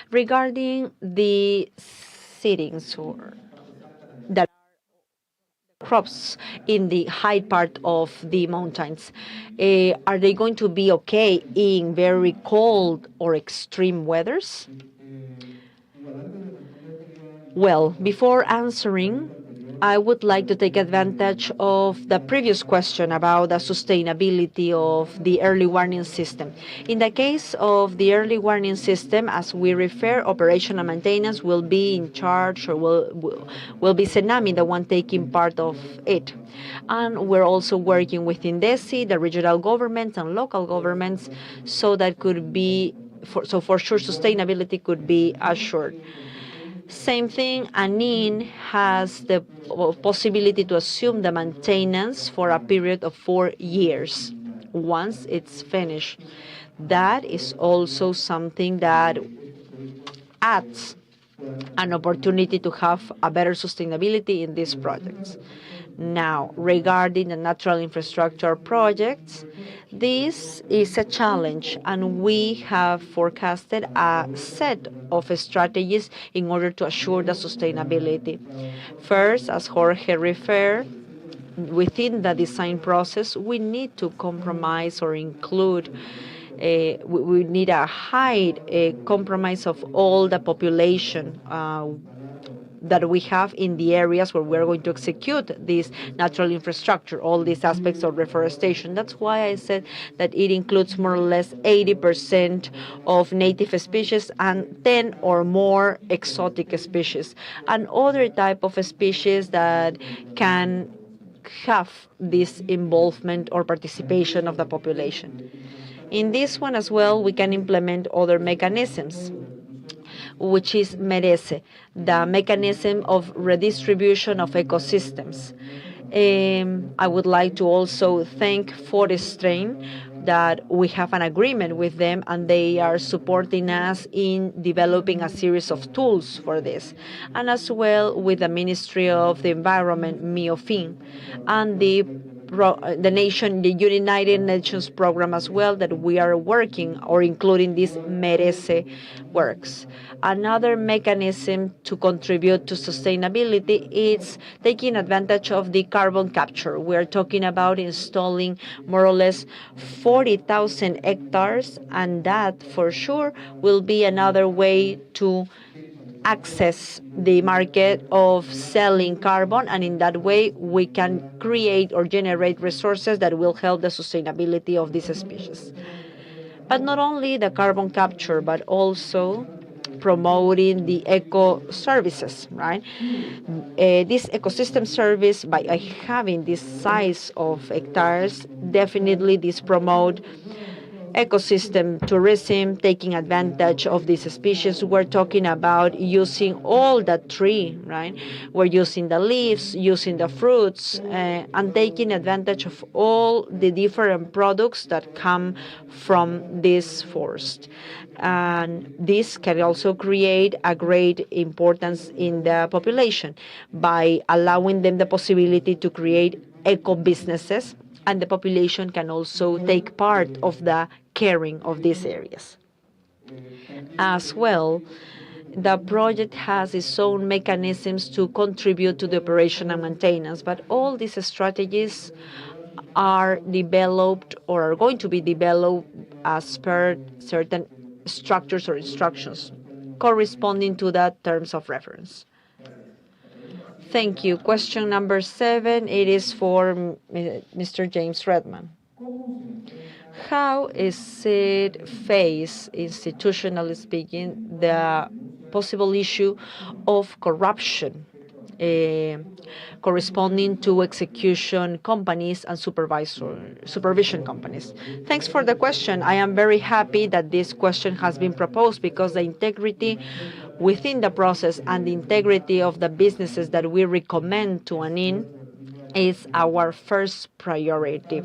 Regarding the settings or that crops in the high part of the mountains, are they going to be okay in very cold or extreme weathers? Well, before answering, I would like to take advantage of the previous question about the sustainability of the early warning system. In the case of the early warning system, as we refer, operation and maintenance will be in charge, or will be Senami, the one taking part of it. And we're also working with INDECI, the regional governments and local governments, so that could be, for sure sustainability could be assured. Same thing, ANIN has the possibility to assume the maintenance for a period of 4 years once it's finished. That is also something that adds an opportunity to have a better sustainability in these projects. Now, regarding the natural infrastructure projects, this is a challenge, and we have forecasted a set of strategies in order to assure the sustainability. First, as Jorge referred, within the design process, we need to compromise or include we need a high compromise of all the population that we have in the areas where we're going to execute this natural infrastructure, all these aspects of reforestation. That's why I said that it includes more or less 80% of native species and 10 or more exotic species, and other type of species that can have this involvement or participation of the population. In this one as well, we can implement other mechanisms, which is MERECE, the mechanism of redistribution of ecosystems. I would like to also thank Foreststrain, that we have an agreement with them, and they are supporting us in developing a series of tools for this, and as well with the Ministry of the Environment, MIOFIN, and the the United Nations program as well that we are working or including this Merece works. Another mechanism to contribute to sustainability is taking advantage of the carbon capture. We're talking about installing more or less 40,000 hectares, and that for sure will be another way to access the market of selling carbon, and in that way we can create or generate resources that will help the sustainability of this species. But not only the carbon capture, but also promoting the eco services, right? This ecosystem service, by having this size of hectares, definitely this promote ecosystem tourism, taking advantage of these species. We're talking about using all the tree, right? We're using the leaves, using the fruits, and taking advantage of all the different products that come from this forest. And this can also create a great importance in the population by allowing them the possibility to create eco businesses, and the population can also take part of the caring of these areas. As well, the project has its own mechanisms to contribute to the operation and maintenance, but all these strategies are developed or are going to be developed as per certain structures or instructions corresponding to the terms of reference. Thank you. Question number 7, it is for Mr. James Redman. How is it faced, institutionally speaking, the possible issue of corruption corresponding to execution companies and supervision companies? Thanks for the question. I am very happy that this question has been proposed because the integrity within the process and the integrity of the businesses that we recommend to ANIN is our first priority.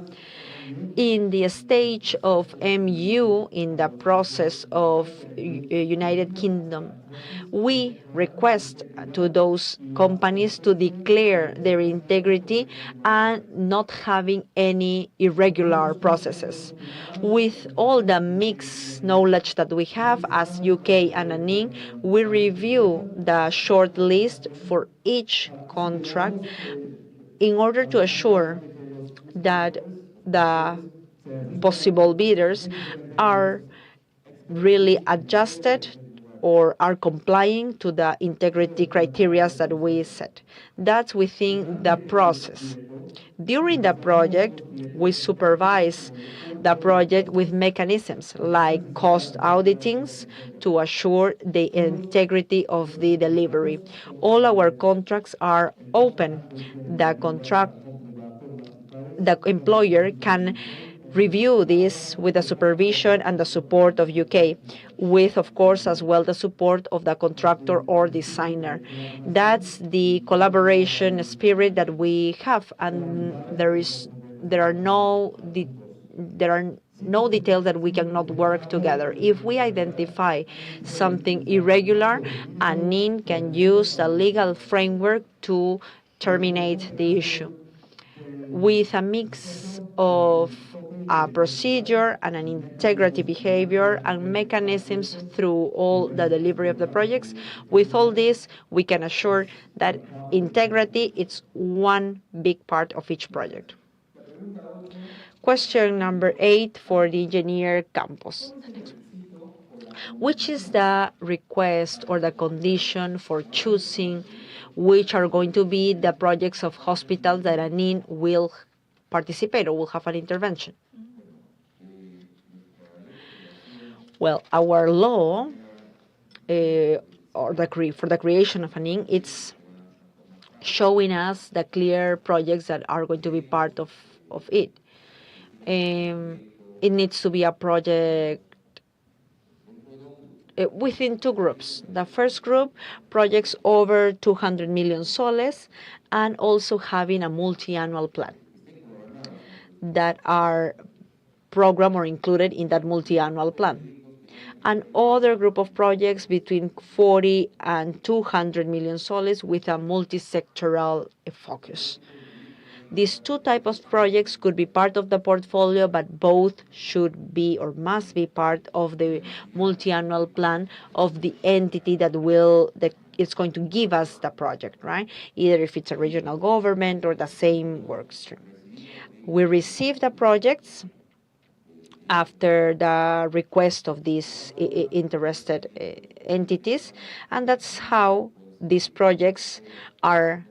In the stage of MU, in the process of United Kingdom, we request to those companies to declare their integrity and not having any irregular processes. With all the mixed knowledge that we have as UK and ANIN, we review the short list for each contract in order to assure that the possible bidders are really adjusted or are complying to the integrity criteria that we set. That's within the process. During the project, we supervise the project with mechanisms like cost auditings to assure the integrity of the delivery. All our contracts are open. The employer can review this with the supervision and the support of UK, with, of course, as well the support of the contractor or designer. That's the collaboration spirit that we have, and there are no details that we cannot work together. If we identify something irregular, ANIN can use the legal framework to terminate the issue. With a mix of a procedure and an integrity behavior and mechanisms through all the delivery of the projects, with all this, we can assure that integrity is one big part of each project. Question number 8 for the engineer Campos. Which is the request or the condition for choosing which are going to be the projects of hospitals that ANIN will participate or will have an intervention? Well, our law for the creation of ANIN, it's showing us the clear projects that are going to be part of it. It needs to be a project within two groups. The first group, projects over 200 million soles, and also having a multi-annual plan that are programmed or included in that multi-annual plan. Another group of projects between 40 and 200 million soles with a multi-sectoral focus. These two types of projects could be part of the portfolio, but both should be or must be part of the multi-annual plan of the entity that is going to give us the project, right? Either if it's a regional government or the same work stream. We receive the projects after the request of these interested entities, and that's how these projects are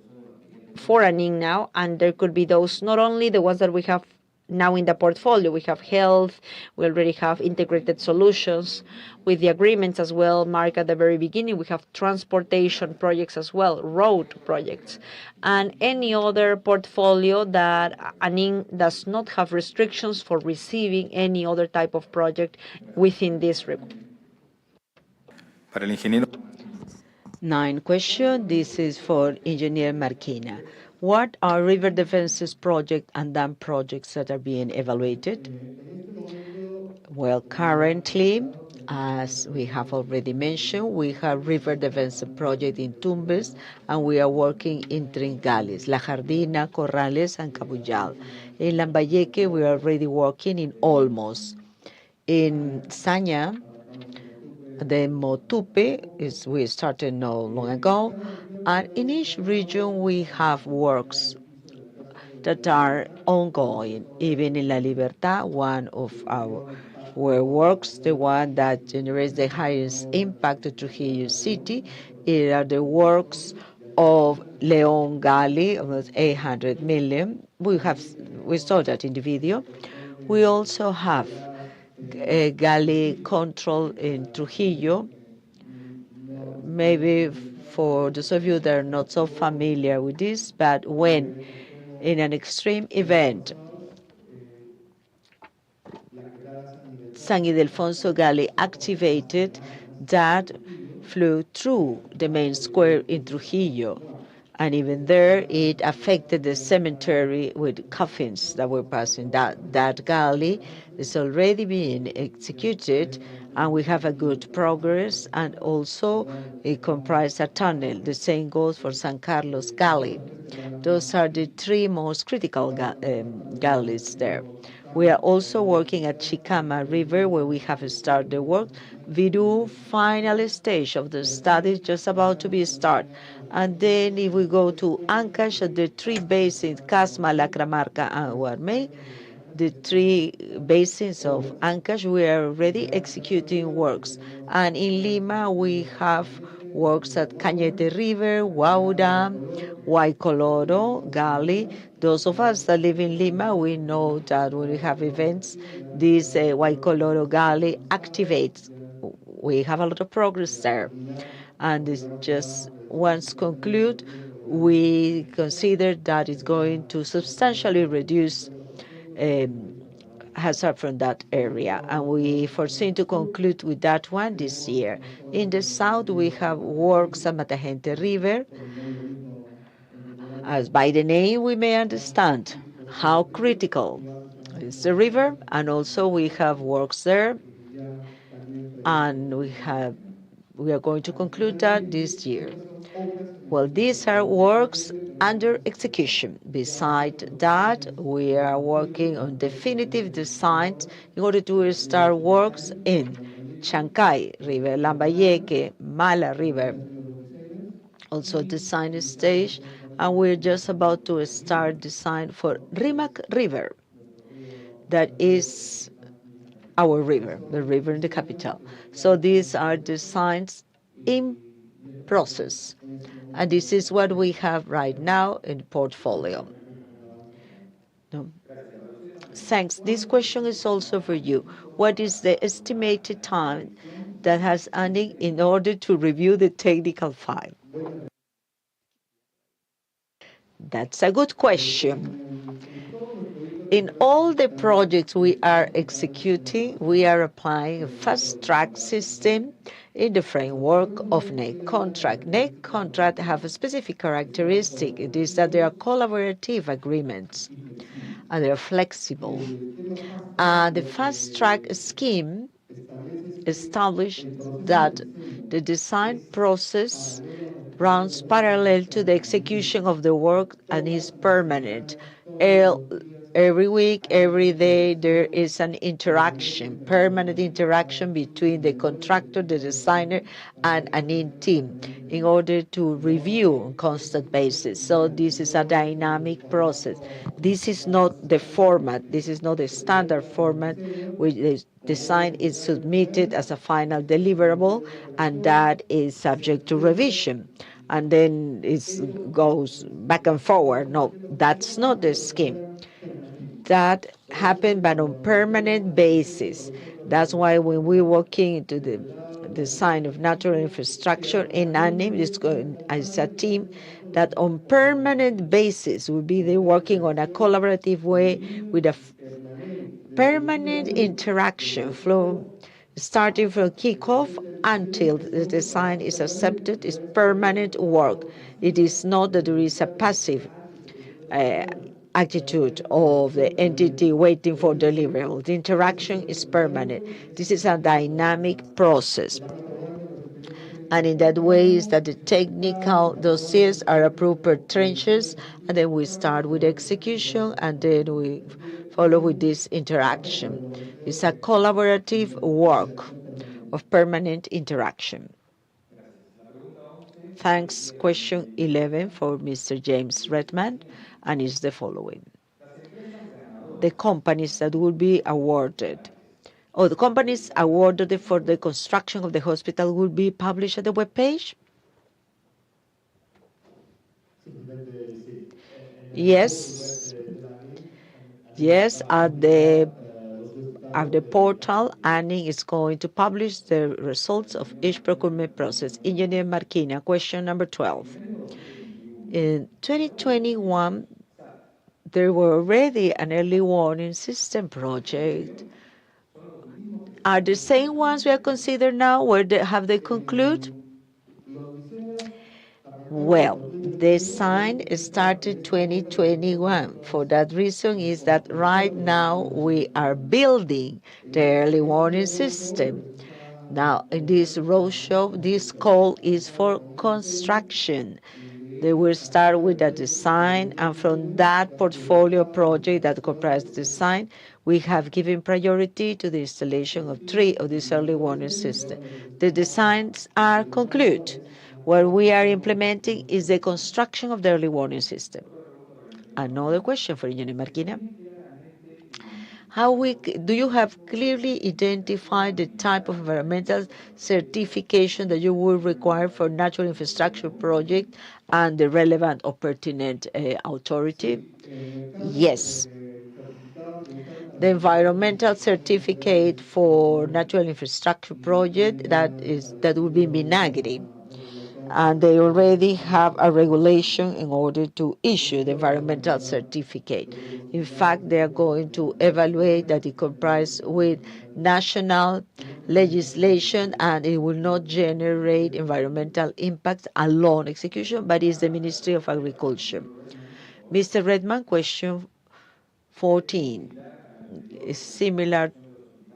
for ANIN now. And there could be those, not only the ones that we have now in the portfolio. We have health, we already have integrated solutions with the agreements as well. Mark, at the very beginning, we have transportation projects as well, road projects, and any other portfolio that ANIN does not have restrictions for receiving any other type of project within this report. Para el ingeniero. 9 question. This is for Engineer Marquina. What are river defenses project and dam projects that are being evaluated? Well, currently, as we have already mentioned, we have river defense project in Tumbes, and we are working in Tringali, La Jardina, Corrales, and Cabuyal. In Lambayeque, we are already working in Olmos. In Saña, the Motupe is we started not long ago, and in each region we have works that are ongoing. Even in La Libertad, one of our works, the one that generates the highest impact to Trujillo City, are the works of León Gali, almost 800 million. We saw that in the video. We also have Gali control in Trujillo. Maybe for those of you that are not so familiar with this, but when in an extreme event, San Ildefonso Gali activated, that flew through the main square in Trujillo. And even there, it affected the cemetery with coffins that were passing. That galley is already being executed, and we have a good progress. And also, it comprises a tunnel. The same goes for San Carlos Galley. Those are the three most critical galleys there. We are also working at Chicama River, where we have started the work. Viru, final stage of the study, just about to be started. And then if we go to Ancash, the three basins, Casma, Lacramarca, and Guarmey, the three basins of Ancash, we are already executing works. And in Lima, we have works at Cañete River, Guaura, Guaycoloro, Gali. Those of us that live in Lima, we know that when we have events, this Guaycoloro Gali activates. We have a lot of progress there. And it's just once conclude, we consider that it's going to substantially reduce hazard from that area, and we foresee to conclude with that one this year. In the south, we have works at Matagente River. As by the name, we may understand how critical is the river, and also we have works there, and we are going to conclude that this year. Well, these are works under execution. Besides that, we are working on definitive designs in order to start works in Chancay River, Lambayeque, Mala River, also design stage, and we're just about to start design for Rimac River. That is our river, the river in the capital. So these are designs in process. And this is what we have right now in portfolio. No. Thanks. This question is also for you. What is the estimated time that has ANIN in order to review the technical file? That's a good question. In all the projects we are executing, we are applying a fast-track system in the framework of NEC contract. NEC contract have a specific characteristic. It is that they are collaborative agreements and they are flexible. The fast-track scheme established that the design process runs parallel to the execution of the work and is permanent. El- Every week, every day, there is an interaction, permanent interaction between the contractor, the designer, and an in team in order to review on constant basis. So this is a dynamic process. This is not the format. This is not the standard format which the design is submitted as a final deliverable, and that is subject to revision. And then it goes back and forward. No, that's not the scheme. That happened, but on permanent basis. That's why when we're working into the design of natural infrastructure in ANIN, it's going as a team that on permanent basis will be there working on a collaborative way with a permanent interaction flow starting from kickoff until the design is accepted. Is permanent work. It is not that there is a passive uh, attitude of the entity waiting for deliverable. The interaction is permanent. This is a dynamic process. And in that way is that the technical dossiers are approved per trenches, and then we start with execution, and then we follow with this interaction. It's a collaborative work of permanent interaction. Thanks. Question 11 for Mr. James Redman, and is the following. The companies that will be awarded, or the companies awarded for the construction of the hospital will be published at the webpage? Yes. Yes, at the portal, ANIN is going to publish the results of each procurement process. Engineer Marquina, question number 12. In 2021, there were already an early warning system project. Are the same ones we are considering now, where have they concluded? Well, the sign started 2021. For that reason is that right now we are building the early warning system. Now, in this roadshow, this call is for construction. They will start with a design, and from that portfolio project that comprises design, we have given priority to the installation of 3 of these early warning systems. The designs are concluded. What we are implementing is the construction of the early warning system. Another question for Engineer Marquina. Do you have clearly identified the type of environmental certification that you will require for natural infrastructure project and the relevant or pertinent authority? Yes. The environmental certificate for natural infrastructure project that will be Minagri, and they already have a regulation in order to issue the environmental certificate. In fact, they are going to evaluate that it complies with national legislation and it will not generate environmental impacts alone execution, but is the Ministry of Agriculture. Mr. Redman, question 14 is similar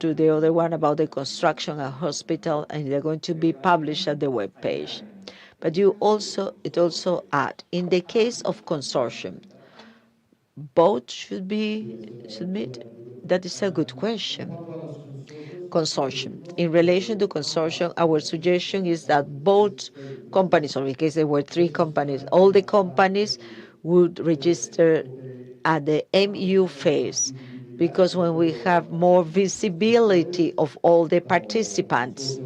to the other one about the construction of a hospital, and they're going to be published at the web page. But it also add, in the case of consortium, both should be submitted? That is a good question. Consortium. In relation to consortium, our suggestion is that both companies, or in case there were 3 companies, all the companies would register at the MU phase, because when we have more visibility of all the participants,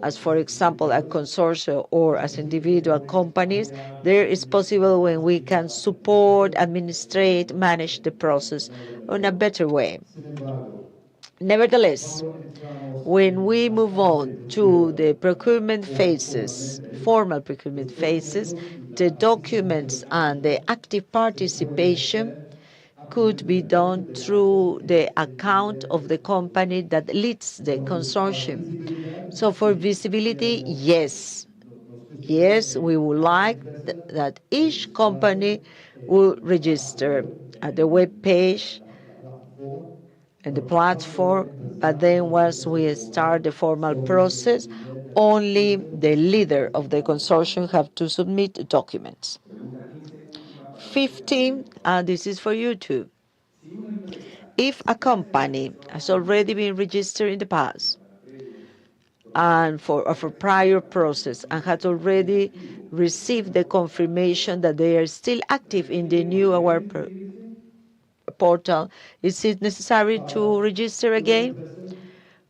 as for example a consortium or as individual companies, there is possible when we can support, administrate, manage the process in a better way. Nevertheless, when we move on to the procurement phases, formal procurement phases, the documents and the active participation could be done through the account of the company that leads the consortium. So for visibility, yes. Yes, we would like that each company will register at the web page and the platform, but then once we start the formal process, only the leader of the consortium have to submit documents. 15, and this is for you too. If a company has already been registered in the past and for of a prior process and has already received the confirmation that they are still active in the new award portal, is it necessary to register again?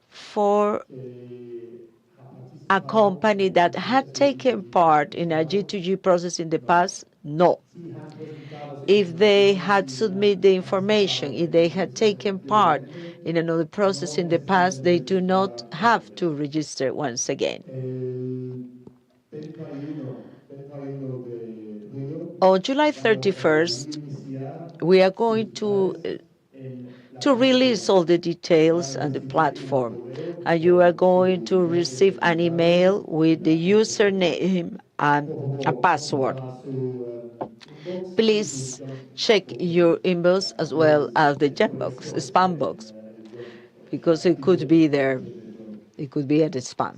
For a company that had taken part in a G2G process in the past, no. If they had submitted the information, if they had taken part in another process in the past, they do not have to register once again. On July 31st, we are going to release all the details on the platform, and you are going to receive an email with the username and a password. Please check your inbox as well as the junk box, spam box, because it could be there. It could be at the spam.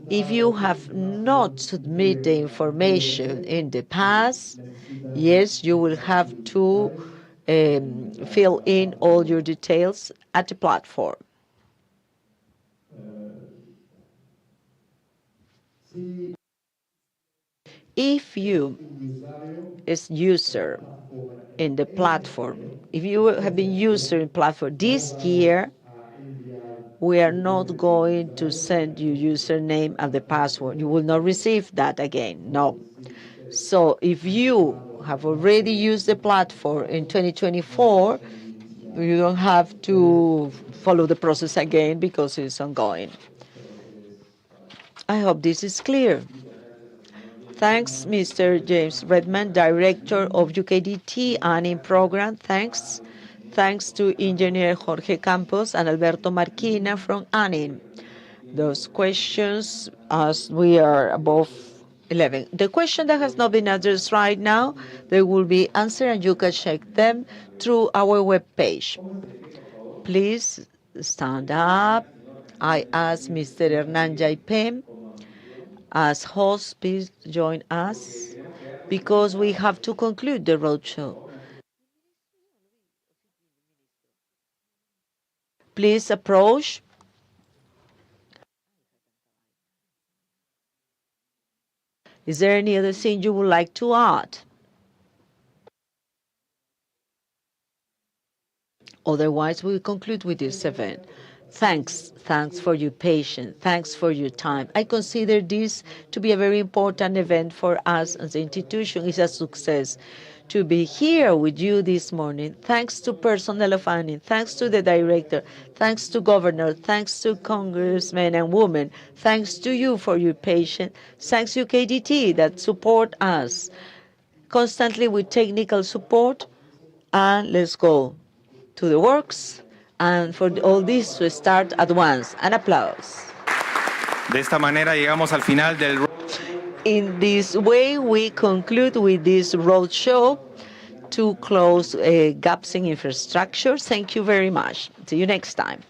If you have not submitted the information in the past, yes, you will have to fill in all your details at the platform. If you, as user in the platform, if you have been user in platform this year, we are not going to send you username and the password. You will not receive that again. No. So if you have already used the platform in 2024, you don't have to follow the process again because it's ongoing. I hope this is clear. Thanks, Mr. James Redman, Director of UKDT ANIN Program. Thanks. Thanks to Engineer Jorge Campos and Alberto Marquina from ANIN. Those questions, as we are above 11. The question that has not been addressed right now, they will be answered and you can check them through our webpage. Please stand up. I ask Mr. Hernan Jaipem as host, please join us because we have to conclude the roadshow. Please approach. Is there any other thing you would like to add? Otherwise, we will conclude with this event. Thanks for your patience. Thanks for your time. I consider this to be a very important event for us as an institution. It's a success to be here with you this morning. Thanks to personnel of ANIN, thanks to the director, thanks to governor, thanks to congressmen and women, thanks to you for your patience. Thanks to KDT that support us constantly with technical support. And let's go to the works, and for all this to start at once. An applause. De esta manera llegamos al final del. In this way, we conclude with this roadshow to close gaps in infrastructure. Thank you very much. See you next time.